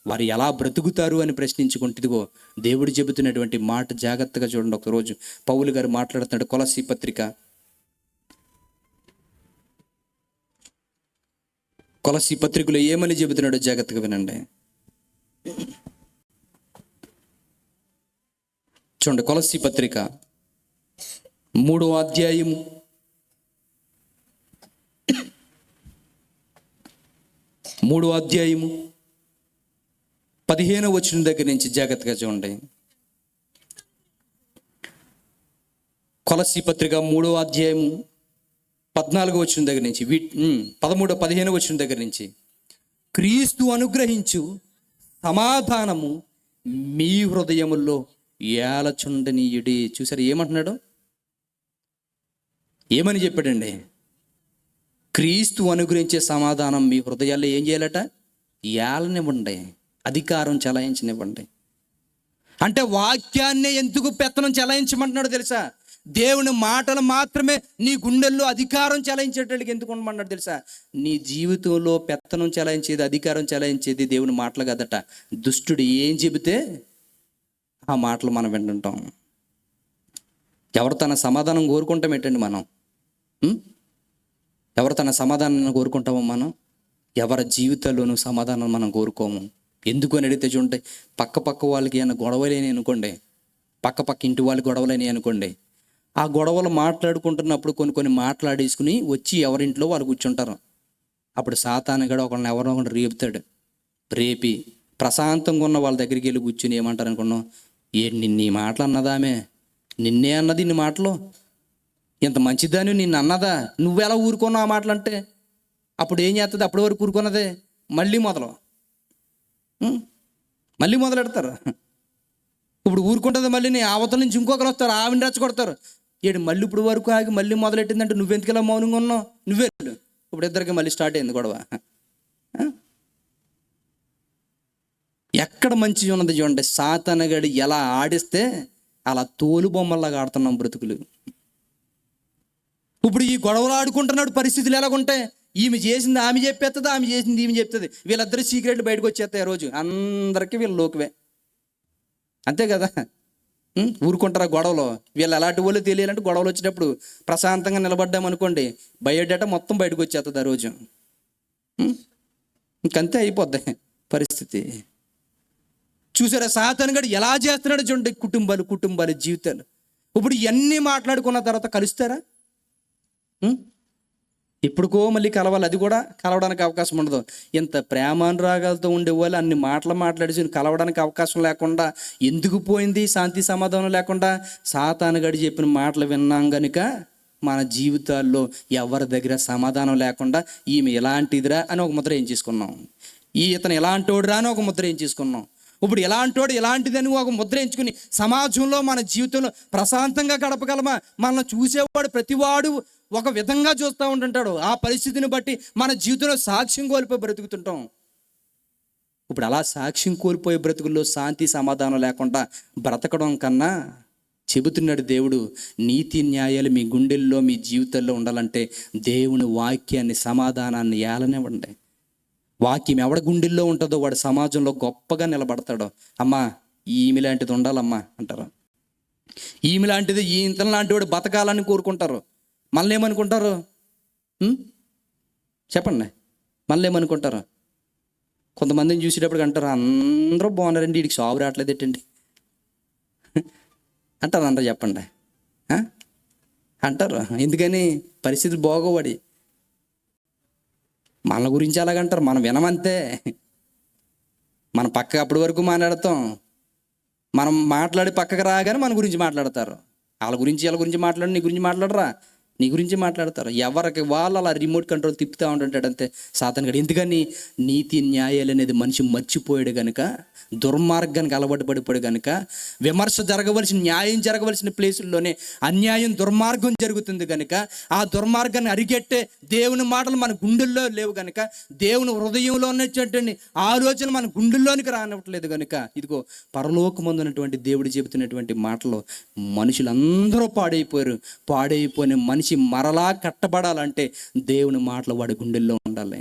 వారు ఎలా బ్రతుకుతారు అని ప్రశ్నించుకుంటుందిగో దేవుడు చెబుతున్నటువంటి మాట జాగ్రత్తగా చూడండి. ఒకరోజు పౌలు గారు మాట్లాడుతున్నాడు. కొలస్సీ పత్రిక కొలస్సీ పత్రికలో ఏమని చెబుతున్నాడో జాగ్రత్తగా వినండి. చూడండి, కొలస్సీ పత్రిక 3వ అధ్యాయము 15వ వచనం దగ్గర నుంచి జాగ్రత్తగా చూడండి. కొలస్సీ పత్రిక 3వ అధ్యాయము 14వ వచనం దగ్గర నుంచి 15వ వచనం దగ్గర నుంచి క్రీస్తు అనుగ్రహించు సమాధానము మీ హృదయముల్లో ఏలచుండనీయుడి. చూసారు ఏమంటున్నాడు? ఏమని చెప్పాడండి? క్రీస్తు అనుగ్రహించే సమాధానం మీ హృదయాల్లో ఏం చేయాలట? ఏలనివ్వండి, అధికారం చెలాయించనివ్వండి. అంటే వాక్యాన్ని ఎందుకు పెత్తనం చెలాయించమంటున్నాడు తెలుసా? దేవుని మాటలు మాత్రమే నీ గుండెల్లో అధికారం చెలాయించేటట్టుగా ఎందుకు ఉండమన్నాడు తెలుసా? నీ జీవితంలో పెత్తనం చెలాయించేది, అధికారం చెలాయించేది దేవుని మాటలు కదట. దుష్టుడు ఏం చెబితే ఆ మాటలు మనం వింటుంటాం. ఎవరు తన సమాధానం కోరుకుంటాం ఏంటండి మనం? ఎవరు తన సమాధానాన్ని కోరుకుంటామో మనం? ఎవరి జీవితాల్లోనూ సమాధానం మనం కోరుకోము. ఎందుకు అని అడిగితే చూడండి, పక్క వాళ్ళకి ఏమైనా గొడవలేని అనుకోండి, పక్క ఇంటి వాళ్ళకి గొడవలేని అనుకోండి, ఆ గొడవలు మాట్లాడుకుంటున్నప్పుడు కొన్ని మాట్లాడేసుకుని వచ్చి ఎవరింట్లో వాళ్ళు కూర్చుంటారు. అప్పుడు సాతానుగాడు ఒకళ్ళని ఎవరో ఒకటి రేపుతాడు. రేపి ప్రశాంతంగా ఉన్న వాళ్ళ దగ్గరికి వెళ్ళి కూర్చుని ఏమంటారు అనుకున్నాం? నిన్ను ఈ మాటలు అన్నదామే, నిన్నే అన్నది ఇన్ని మాటలు, ఇంత మంచిదాని నిన్ను అన్నదా, నువ్వెలా ఊరుకున్నావు ఆ మాటలు అంటే? అప్పుడు ఏం చేస్తుంది? అప్పటి వరకు ఊరుకున్నదే మళ్ళీ మొదలెడతారు. ఇప్పుడు ఊరుకుంటుంది, మళ్ళీ అవతల నుంచి ఇంకొకరు వస్తారు, ఆవిడ రెచ్చగొడతారు. మళ్ళీ ఇప్పుడు వరకు ఆగి మళ్ళీ మొదలెట్టిందంటే నువ్వెందుకు మౌనంగా ఉన్నావు, నువ్వే. ఇప్పుడు ఇద్దరికి మళ్ళీ స్టార్ట్ అయింది గొడవ. ఎక్కడ మంచి ఉన్నది చూడండి. సాతానుగాడు ఎలా ఆడిస్తే అలా తోలు బొమ్మల్లాగా ఆడుతున్నాం బ్రతుకులు. ఇప్పుడు ఈ గొడవలు ఆడుకుంటున్నాడు, పరిస్థితులు ఎలాగుంటాయి? ఈమె చేసింది ఆమె చెప్పేస్తుంది, ఆమె చేసింది ఈమె చెప్తుంది. వీళ్ళిద్దరు సీక్రెట్లు బయటకు వచ్చేస్తాయి. రోజు అందరికీ వీళ్ళ లోకువే, అంతే కదా. ఊరుకుంటారా గొడవలో? వీళ్ళు ఎలాంటి వాళ్ళు తెలియాలంటే గొడవలు వచ్చేటప్పుడు ప్రశాంతంగా నిలబడ్డామనుకోండి, బయోడేటా మొత్తం బయటకు వచ్చేస్తుంది ఆ రోజు. ఇంకంతే అయిపోద్ది పరిస్థితి. చూసారా సాతానుగాడు ఎలా చేస్తున్నాడు చూడండి. కుటుంబాలు జీవితాలు. ఇప్పుడు ఇవన్నీ మాట్లాడుకున్న తర్వాత కలుస్తారా? ఎప్పుడుకో మళ్ళీ కలవాలి, అది కూడా కలవడానికి అవకాశం ఉండదు. ఇంత ప్రేమానురాగాలతో ఉండేవాళ్ళు అన్ని మాట్లాడేసి కలవడానికి అవకాశం లేకుండా ఎందుకు పోయింది శాంతి సమాధానం లేకుండా? సాతానుగాడు చెప్పిన మాటలు విన్నాం కనుక మన జీవితాల్లో ఎవరి దగ్గర సమాధానం లేకుండా ఈమె ఎలాంటిదిరా అని ఒక ముద్ర ఏం చేసుకున్నాం, ఇతను ఎలాంటోడురా అని ఒక ముద్ర ఏం చేసుకున్నాం. ఇప్పుడు ఎలాంటోడు ఎలాంటిదని ఒక ముద్ర ఎంచుకుని సమాజంలో మన జీవితంలో ప్రశాంతంగా గడపగలమా? మనల్ని చూసేవాడు ప్రతివాడు ఒక విధంగా చూస్తూ ఉంటుంటాడు. ఆ పరిస్థితిని బట్టి మన జీవితంలో సాక్ష్యం కోల్పోయి బ్రతుకుతుంటాం. ఇప్పుడు అలా సాక్ష్యం కోల్పోయే బ్రతుకుల్లో శాంతి సమాధానం లేకుండా బ్రతకడం కన్నా చెబుతున్నాడు దేవుడు, నీతి న్యాయాలు మీ గుండెల్లో మీ జీవితాల్లో ఉండాలంటే దేవుని వాక్యాన్ని సమాధానాన్ని ఏలనివ్వండి. వాక్యం ఎవడ గుండెల్లో ఉంటుందో వాడు సమాజంలో గొప్పగా నిలబడతాడు. అమ్మా ఈమె లాంటిది ఉండాలమ్మా అంటారు. ఈమె లాంటిది, ఈ ఇంతలో లాంటి వాడు బతకాలని కోరుకుంటారు. మళ్ళీ ఏమనుకుంటారు చెప్పండి? మళ్ళీ ఏమనుకుంటారు? కొంతమందిని చూసేటప్పుడు అంటారు, అందరూ బాగున్నారండి, వీడికి సాగు రావట్లేదు ఏంటండి అంటారు. చెప్పండి అంటారు. ఎందుకని? పరిస్థితులు బాగోవాడి. మన గురించి అలాగంటారు, మనం వినమంతే. మన పక్క అప్పటి వరకు మాట్లాడతాం, మనం మాట్లాడి పక్కకు రాగానే మన గురించి మాట్లాడతారు. వాళ్ళ గురించి మాట్లాడి నీ గురించి మాట్లాడరా, నీ గురించి మాట్లాడతారు. ఎవరికి వాళ్ళు అలా రిమోట్ కంట్రోల్ తిప్పుతూ ఉంటాడు అంతే సాతానుగాడు. ఎందుకని? నీతి న్యాయాలు అనేది మనిషి మర్చిపోయాడు కనుక, దుర్మార్గానికి అలవాటు పడిపోయాడు కనుక, విమర్శ జరగవలసిన, న్యాయం జరగవలసిన ప్లేసుల్లోనే అన్యాయం దుర్మార్గం జరుగుతుంది కనుక, ఆ దుర్మార్గాన్ని అరిగెట్టే దేవుని మాటలు మన గుండెల్లో లేవు కనుక, దేవుని హృదయంలో ఉన్నటువంటి ఆలోచన మన గుండెల్లోనికి రానివ్వట్లేదు కనుక, ఇదిగో పరలోకమందున్నటువంటి దేవుడు చెబుతున్నటువంటి మాటలు మనుషులందరూ పాడైపోయిన మనిషి మరలా కట్టబడాలంటే దేవుని మాటలు వాడి గుండెల్లో ఉండాలి.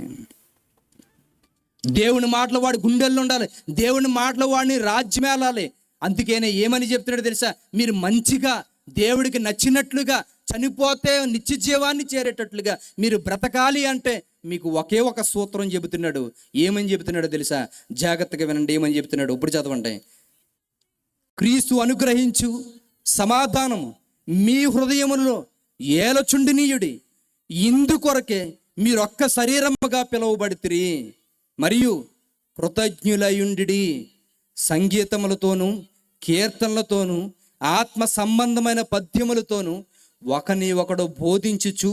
దేవుని మాటలు వాడి గుండెల్లో ఉండాలి. దేవుని మాటలు వాడిని రాజ్యమేలాలి. అందుకనే ఏమని చెప్తున్నాడు తెలుసా? మీరు మంచిగా దేవుడికి నచ్చినట్లుగా చనిపోతే నిత్య జీవాన్ని చేరేటట్లుగా మీరు బ్రతకాలి అంటే మీకు ఒకే ఒక సూత్రం చెబుతున్నాడు. ఏమని చెబుతున్నాడో తెలుసా? జాగ్రత్తగా వినండి. ఏమని చెబుతున్నాడు? ఇప్పుడు చదవండి. క్రీస్తు అనుగ్రహించు సమాధానము మీ హృదయములలో ఏలచుండినీయుడి, ఇందుకొరకే మీరు ఒక్క శరీరముగా పిలువబడితిరి, మరియు కృతజ్ఞులయుండి సంగీతములతోనూ కీర్తనలతోనూ ఆత్మ సంబంధమైన పద్యములతోనూ ఒకని ఒకడు బోధించుచు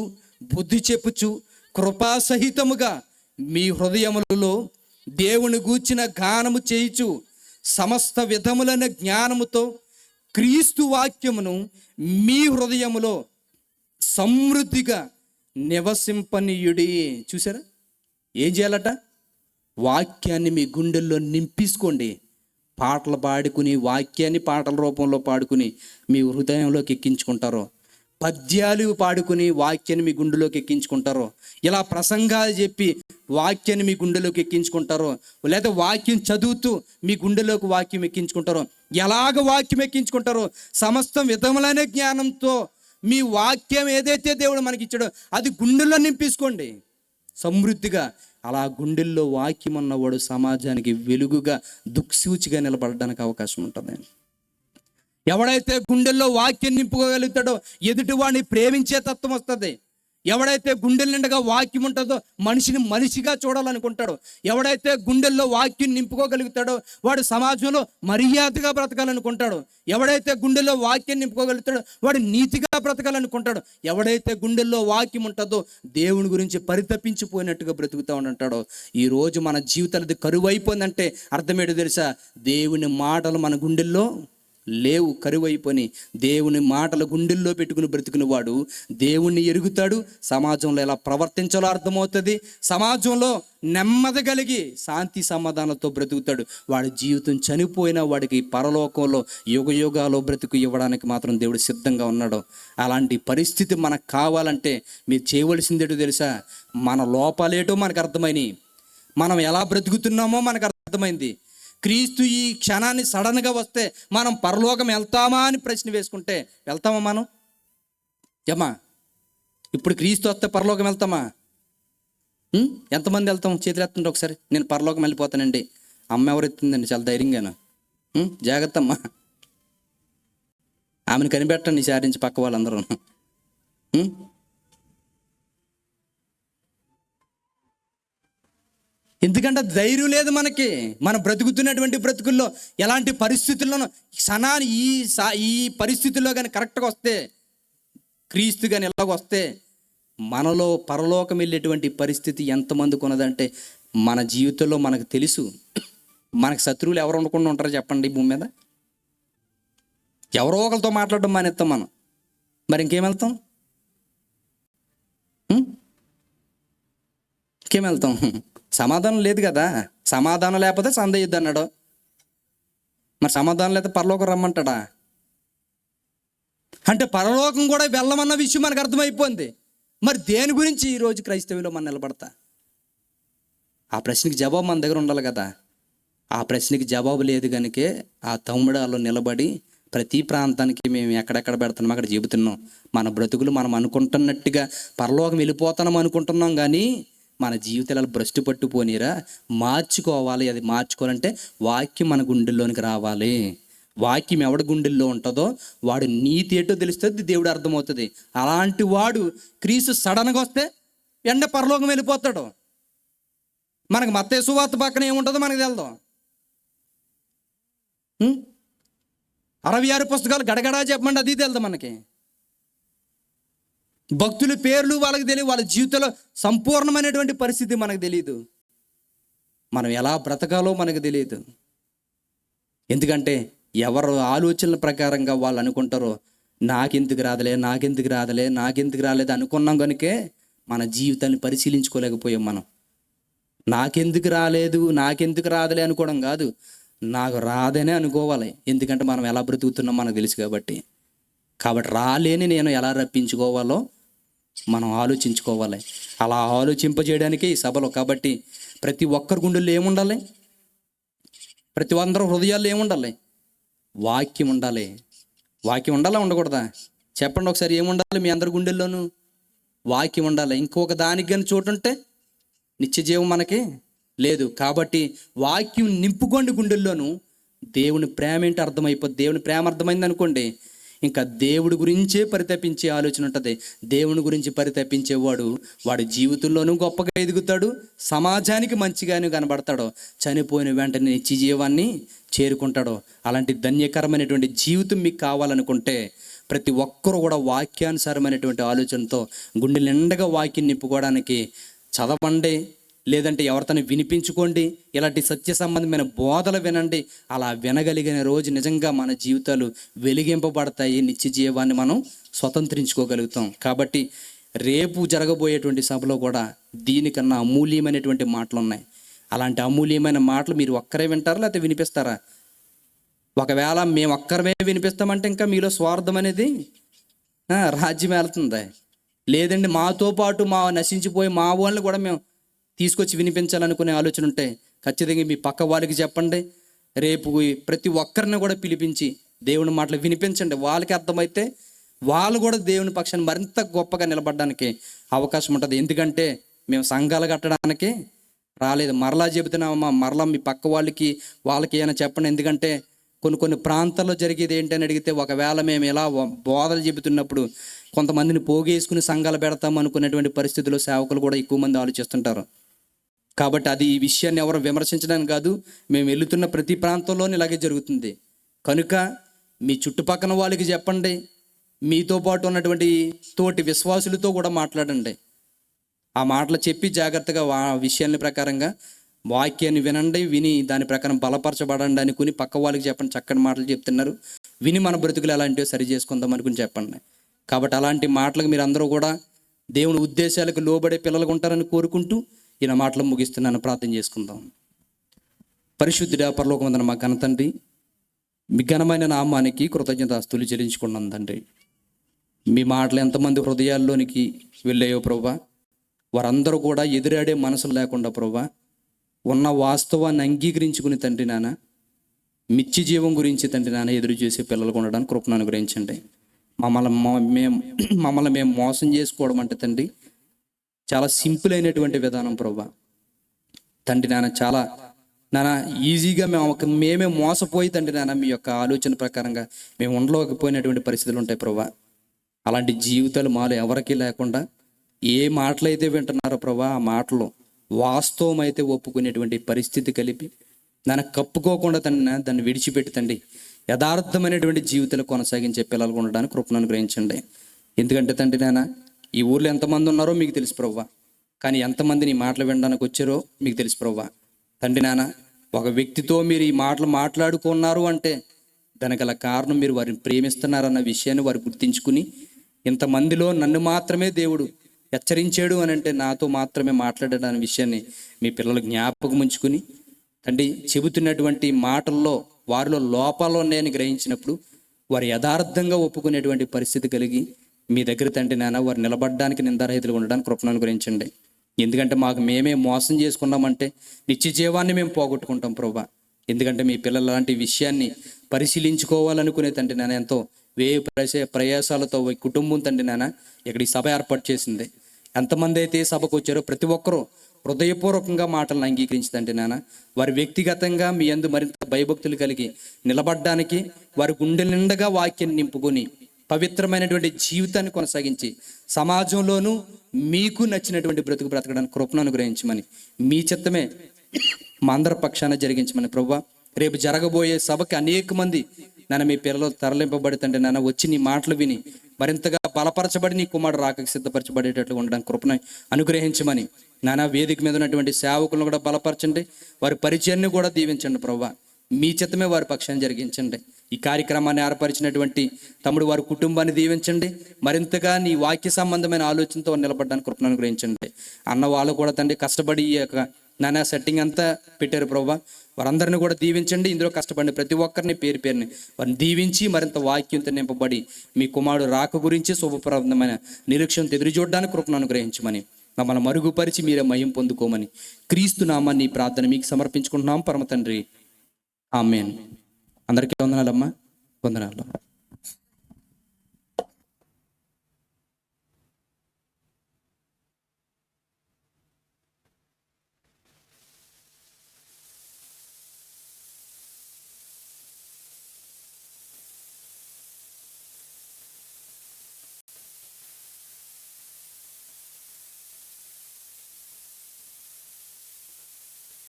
బుద్ధి చెప్పుచు కృపాసహితముగా మీ హృదయములలో దేవుని గూర్చిన గానము చేయుచు సమస్త విధములైన జ్ఞానముతో క్రీస్తు వాక్యమును మీ హృదయములో సమృద్ధిగా నివసింపనీయుడి. చూసారా? ఏం చేయాలట? వాక్యాన్ని మీ గుండెల్లో నింపేసుకోండి. పాటలు పాడుకుని, వాక్యాన్ని పాటల రూపంలో పాడుకుని మీ హృదయంలోకి ఎక్కించుకుంటారు. పద్యాలు పాడుకుని వాక్యాన్ని మీ గుండెలోకి ఎక్కించుకుంటారు. ఇలా ప్రసంగాలు చెప్పి వాక్యాన్ని మీ గుండెలోకి ఎక్కించుకుంటారు. లేదా వాక్యం చదువుతూ మీ గుండెలోకి వాక్యం ఎక్కించుకుంటారు. ఎలాగ వాక్యం ఎక్కించుకుంటారో సమస్త విధములైన జ్ఞానంతో మీ వాక్యం ఏదైతే దేవుడు మనకి ఇచ్చాడో అది గుండెల్లో నింపేసుకోండి సమృద్ధిగా. అలా గుండెల్లో వాక్యం ఉన్నవాడు సమాజానికి వెలుగుగా, దిక్సూచిగా నిలబడడానికి అవకాశం ఉంటుంది. ఎవడైతే గుండెల్లో వాక్యం నింపుకోగలుగుతాడో ఎదుటివాడిని ప్రేమించే తత్వం వస్తుంది. ఎవడైతే గుండెల నిండగా వాక్యం ఉంటుందో మనిషిని మనిషిగా చూడాలనుకుంటాడో, ఎవడైతే గుండెల్లో వాక్యం నింపుకోగలుగుతాడో వాడు సమాజంలో మర్యాదగా బ్రతకాలనుకుంటాడు. ఎవడైతే గుండెల్లో వాక్యం నింపుకోగలుగుతాడో వాడు నీతిగా బ్రతకాలనుకుంటాడు. ఎవడైతే గుండెల్లో వాక్యం ఉంటుందో దేవుని గురించి పరితపించిపోయినట్టుగా బ్రతుకుతా ఉంటాడో. ఈరోజు మన జీవితాలది కరువు అయిపోయిందంటే అర్థమేంటో తెలుసా? దేవుని మాటలు మన గుండెల్లో లేవు, కరువైపోని. దేవుని మాటలు గుండెల్లో పెట్టుకుని బ్రతికిన వాడు దేవుణ్ణి ఎరుగుతాడు. సమాజంలో ఎలా ప్రవర్తించాలో అర్థమవుతుంది. సమాజంలో నెమ్మది కలిగి శాంతి సమాధానంతో బ్రతుకుతాడు. వాడి జీవితం చనిపోయినా వాడికి పరలోకంలో యుగ యుగాలో బ్రతుకు ఇవ్వడానికి మాత్రం దేవుడు సిద్ధంగా ఉన్నాడు. అలాంటి పరిస్థితి మనకు కావాలంటే మీరు చేయవలసిందేటో తెలుసా? మన లోపాలేటో మనకు అర్థమైనవి, మనం ఎలా బ్రతుకుతున్నామో మనకు అర్థమైంది. క్రీస్తు ఈ క్షణాన్ని సడన్గా వస్తే మనం పరలోకం వెళ్తామా అని ప్రశ్న వేసుకుంటే వెళ్తామా మనం? ఏమా ఇప్పుడు క్రీస్తు వస్తే పరలోకం వెళ్తామా? ఎంతమంది వెళ్తాం? చేతులు ఎత్తండి ఒకసారి. నేను పరలోకం వెళ్ళిపోతానండి. అమ్మ ఎవరు ఎత్తుందండి? చాలా ధైర్యంగాను. జాగ్రత్త అమ్మా, ఆమెను కనిపెట్టండి ఈసారి నుంచి పక్క వాళ్ళందరూ. ఎందుకంటే ధైర్యం లేదు మనకి. మనం బ్రతుకుతున్నటువంటి బ్రతుకుల్లో ఎలాంటి పరిస్థితుల్లోనూ క్షణాన్ని ఈ పరిస్థితుల్లో కానీ కరెక్ట్గా వస్తే, క్రీస్తు కానీ ఎలాగొస్తే మనలో పరలోకం వెళ్ళేటువంటి పరిస్థితి ఎంతమందికి ఉన్నదంటే మన జీవితంలో మనకు తెలుసు. మనకు శత్రువులు ఎవరు ఉండకుండా ఉంటారో చెప్పండి భూమి మీద? ఎవరో ఒకరితో మాట్లాడడం మానేస్తాం మనం. మరి ఇంకేం వెళ్తాం? ఇంకేం వెళ్తాం? సమాధానం లేదు కదా. సమాధానం లేకపోతే సందేహిద్దు అన్నాడు. మరి సమాధానం లేకపోతే పరలోకం రమ్మంటాడా? అంటే పరలోకం కూడా వెళ్ళమన్న విషయం మనకు అర్థమైపోయింది. మరి దేని గురించి ఈరోజు క్రైస్తవులో మనం నిలబడతా? ఆ ప్రశ్నకి జవాబు మన దగ్గర ఉండాలి కదా. ఆ ప్రశ్నకి జవాబు లేదు కనుకే ఆ తమ్ముడాలో నిలబడి ప్రతి ప్రాంతానికి మేము ఎక్కడెక్కడ పెడుతున్నాం అక్కడ చెబుతున్నాం. మన బ్రతుకులు మనం అనుకుంటున్నట్టుగా పరలోకం వెళ్ళిపోతున్నాం అనుకుంటున్నాం, కానీ మన జీవితాలు భ్రష్టు పట్టుపోనీరా. మార్చుకోవాలి. అది మార్చుకోవాలంటే వాక్యం మన గుండెల్లోనికి రావాలి. వాక్యం ఎవడి గుండెల్లో ఉంటుందో వాడు నీతి ఏంటో తెలుస్తుంది, దేవుడు అర్థమవుతుంది. అలాంటి వాడు క్రీస్తు సడన్గా వస్తే వెంటనే పరలోకం వెళ్ళిపోతాడు. మనకు మత్తయి సువార్త పక్కన ఏముంటుందో మనకు తెలదు. 66 పుస్తకాలు గడగడా చెప్పమండి, అది తెలుదు మనకి. భక్తుల పేర్లు వాళ్ళకి తెలియదు, వాళ్ళ జీవితంలో సంపూర్ణమైనటువంటి పరిస్థితి మనకు తెలియదు. మనం ఎలా బ్రతకాలో మనకు తెలియదు. ఎందుకంటే ఎవరు ఆలోచనల ప్రకారంగా వాళ్ళు అనుకుంటారో నాకెందుకు రాలేదు అనుకున్నాం కనుకే మన జీవితాన్ని పరిశీలించుకోలేకపోయాం. మనం నాకెందుకు రాదులే అనుకోవడం కాదు, నాకు రాదనే అనుకోవాలి. ఎందుకంటే మనం ఎలా బ్రతుకుతున్నాం మనకు తెలుసు కాబట్టి రాలేని నేను ఎలా రప్పించుకోవాలో మనం ఆలోచించుకోవాలి. అలా ఆలోచింపజేయడానికి ఈ సభలో. కాబట్టి ప్రతి ఒక్కరి గుండెల్లో ఏముండాలి? ప్రతి అందరూ హృదయాల్లో ఏముండాలి? వాక్యం ఉండాలి. వాక్యం ఉండాలా ఉండకూడదా? చెప్పండి ఒకసారి. ఏముండాలి మీ అందరి గుండెల్లోనూ? వాక్యం ఉండాలి. ఇంకొక దానికి కానీ చోటు ఉంటే నిత్య జీవం మనకి లేదు. కాబట్టి వాక్యం నింపుకోండి గుండెల్లోనూ. దేవుని ప్రేమ ఏంటో అర్థమైపోద్ది. దేవుని ప్రేమ అర్థమైంది అనుకోండి, ఇంకా దేవుడి గురించే పరితపించే ఆలోచన ఉంటుంది. దేవుని గురించి పరితపించేవాడు వాడి జీవితంలోనూ గొప్పగా ఎదుగుతాడు, సమాజానికి మంచిగానే కనబడతాడు, చనిపోయిన వెంటనే నిత్య జీవాన్ని చేరుకుంటాడు. అలాంటి ధన్యకరమైనటువంటి జీవితం మీకు కావాలనుకుంటే ప్రతి ఒక్కరూ కూడా వాక్యానుసారమైనటువంటి ఆలోచనతో గుండె నిండగా వాక్యం నింపుకోవడానికి చదవండి, లేదంటే ఎవరితోనే వినిపించుకోండి. ఇలాంటి సత్య సంబంధమైన బోధలు వినండి. అలా వినగలిగిన రోజు నిజంగా మన జీవితాలు వెలిగింపబడతాయి, నిత్య జీవాన్ని మనం స్వతంత్రించుకోగలుగుతాం. కాబట్టి రేపు జరగబోయేటువంటి సభలో కూడా దీనికన్నా అమూల్యమైనటువంటి మాటలు ఉన్నాయి. అలాంటి అమూల్యమైన మాటలు మీరు ఒక్కరే వింటారా లేకపోతే వినిపిస్తారా? ఒకవేళ మేము ఒక్కరమే వినిపిస్తామంటే ఇంకా మీలో స్వార్థం అనేది రాజ్యం వెళ్తుంది. లేదండి మాతో పాటు మా నశించిపోయి మా వాళ్ళని కూడా మేము తీసుకొచ్చి వినిపించాలనుకునే ఆలోచన ఉంటే ఖచ్చితంగా మీ పక్క వాళ్ళకి చెప్పండి. రేపు ప్రతి ఒక్కరిని కూడా పిలిపించి దేవుని మాటలు వినిపించండి. వాళ్ళకి అర్థమైతే వాళ్ళు కూడా దేవుని పక్షాన్ని మరింత గొప్పగా నిలబడడానికి అవకాశం ఉంటుంది. ఎందుకంటే మేము సంఘాలు కట్టడానికి రాలేదు. మరలా చెబుతున్నామమ్మా, మరలా మీ పక్క వాళ్ళకి ఏమైనా చెప్పండి. ఎందుకంటే కొన్ని ప్రాంతాల్లో జరిగేది ఏంటని అడిగితే, ఒకవేళ మేము ఇలా బోధలు చెబుతున్నప్పుడు కొంతమందిని పోగేసుకుని సంఘాలు పెడతాం అనుకునేటువంటి పరిస్థితుల్లో సేవకులు కూడా ఎక్కువ మంది ఆలోచిస్తుంటారు. కాబట్టి అది ఈ విషయాన్ని ఎవరు విమర్శించడానికి కాదు, మేము వెళుతున్న ప్రతి ప్రాంతంలోనే ఇలాగే జరుగుతుంది. కనుక మీ చుట్టుపక్కల వాళ్ళకి చెప్పండి, మీతో పాటు ఉన్నటువంటి తోటి విశ్వాసులతో కూడా మాట్లాడండి. ఆ మాటలు చెప్పి జాగ్రత్తగా విషయాన్ని ప్రకారంగా వాక్యాన్ని వినండి. విని దాని ప్రకారం బలపరచబడండి అనుకుని పక్క వాళ్ళకి చెప్పండి. చక్కని మాటలు చెప్తున్నారు, విని మన బ్రతుకులు ఎలాంటివి సరి చేసుకుందాం అనుకుని చెప్పండి. కాబట్టి అలాంటి మాటలకు మీరు అందరూ కూడా దేవుని ఉద్దేశాలకు లోబడే పిల్లలుగా ఉంటారని కోరుకుంటూ ఈయన మాటలు ముగిస్తున్నాను. ప్రార్థన చేసుకుందాం. పరిశుద్ధుడా పరలోకమందున మా ఘన తండ్రి, మీ ఘనమైన నామానికి కృతజ్ఞతాస్తుతులు చెల్లించుకున్నాం తండ్రి. మీ మాటలు ఎంతమంది హృదయాల్లోనికి వెళ్ళాయో ప్రభా, వారందరూ కూడా ఎదురాడే మనసులు లేకుండా ప్రభా, ఉన్న వాస్తవాన్ని అంగీకరించుకుని తండ్రి నాన్న, మిచ్చి జీవం గురించి తండ్రి నాన్న ఎదురు చేసే పిల్లలకు ఉండడానికి కృపను అనుగ్రహించండి. మమ్మల్ని మేము మోసం చేసుకోవడం అంటే తండ్రి చాలా సింపుల్ అయినటువంటి విధానం ప్రభా. తండ్రి నాన్న చాలా నాన్న ఈజీగా మేమే మోసపోయి తండ్రి నాన్న మీ యొక్క ఆలోచన ప్రకారంగా మేము ఉండలేకపోయినటువంటి పరిస్థితులు ఉంటాయి ప్రభా. అలాంటి జీవితాలు మాలో ఎవరికీ లేకుండా ఏ మాటలైతే వింటున్నారో ప్రభా, ఆ మాటలు వాస్తవం అయితే ఒప్పుకునేటువంటి పరిస్థితి కలిపి నాన్న కప్పుకోకుండా దాన్ని విడిచిపెట్టి తండ్రి యథార్థమైనటువంటి జీవితాలు కొనసాగించే పిల్లలు ఉండడానికి కృపను అనుగ్రహించండి. ఎందుకంటే తండ్రి నాన్న ఈ ఊర్లో ఎంతమంది ఉన్నారో మీకు తెలుసు ప్రభా, కానీ ఎంతమంది నీ మాటలు వినడానికి వచ్చారో మీకు తెలుసు ప్రభా. తండ్రి నాన్న ఒక వ్యక్తితో మీరు ఈ మాటలు మాట్లాడుకున్నారు అంటే దానికి గల కారణం మీరు వారిని ప్రేమిస్తున్నారన్న విషయాన్ని వారు గుర్తించుకుని, ఇంతమందిలో నన్ను మాత్రమే దేవుడు హెచ్చరించాడు అని అంటే నాతో మాత్రమే మాట్లాడాడనే విషయాన్ని మీ పిల్లలు జ్ఞాపకం ఉంచుకుని తండ్రి చెబుతున్నటువంటి మాటల్లో వారిలో లోపాలు ఉన్నాయని గ్రహించినప్పుడు వారు యథార్థంగా ఒప్పుకునేటువంటి పరిస్థితి కలిగి మీ దగ్గర తండ్రి నాన్న వారు నిలబడడానికి నిందారహితులు ఉండడానికి కృపను అనుగ్రహించండి. ఎందుకంటే మేమే మోసం చేసుకున్నామంటే నిత్య జీవాన్ని మేము పోగొట్టుకుంటాం ప్రభా. ఎందుకంటే మీ పిల్లలు లాంటి విషయాన్ని పరిశీలించుకోవాలనుకునే తండ్రి నాన్న ఎంతో ప్రయాసాలతో కుటుంబం తండ్రి నాన్న ఇక్కడ ఈ సభ ఏర్పాటు చేసింది. ఎంతమంది అయితే సభకు వచ్చారో ప్రతి ఒక్కరూ హృదయపూర్వకంగా మాటలను అంగీకరించి తండ్రి నాన్న వారి వ్యక్తిగతంగా మీ యందు మరింత భయభక్తులు కలిగి నిలబడడానికి వారి గుండె నిండగా వాక్యాన్ని నింపుకొని పవిత్రమైనటువంటి జీవితాన్ని కొనసాగించి సమాజంలోనూ మీకు నచ్చినటువంటి బ్రతకడానికి కృపను అనుగ్రహించమని, మీ చిత్తమే మా అందరి పక్షాన జరిగించమని ప్రభువా. రేపు జరగబోయే సభకి అనేక మంది నాన్న మీ పిల్లలు తరలింపబడుతుంటే నాన్న వచ్చి నీ మాటలు విని మరింతగా బలపరచబడి నీ కుమారుడు రాకకి సిద్ధపరచబడేటట్లు ఉండడానికి కృపను అనుగ్రహించమని నాన్న వేదిక మీద ఉన్నటువంటి సేవకులను కూడా బలపరచండి, వారి పరిచయాన్ని కూడా దీవించండి ప్రభువా. మీ చిత్తమే వారి పక్షాన్ని జరిగించండి. ఈ కార్యక్రమాన్ని ఏర్పరిచినటువంటి తమ్ముడు వారి కుటుంబాన్ని దీవించండి. మరింతగా నీ వాక్య సంబంధమైన ఆలోచనతో నిలబడడానికి కృపను అనుగ్రహించండి. అన్న వాళ్ళు కూడా తండ్రి కష్టపడి ఈ యొక్క నాన్న సెట్టింగ్ అంతా పెట్టారు ప్రభా, వారందరిని కూడా దీవించండి. ఇందులో కష్టపడిన ప్రతి ఒక్కరిని పేరుని వారిని దీవించి మరింత వాక్యంతో నింపబడి మీ కుమారుడు రాక గురించి శుభప్రదమైన నిరీక్షణతో ఎదురు చూడడానికి కృపను అనుగ్రహించమని, మమ్మల్ని మరుగుపరిచి మీరే మహిమ పొందుకోమని క్రీస్తు నామాన్ని ప్రార్థన మీకు సమర్పించుకుంటున్నాం పరమ తండ్రి. ఆమేన్. అందరికీ వందనాలమ్మా, వందనాలు.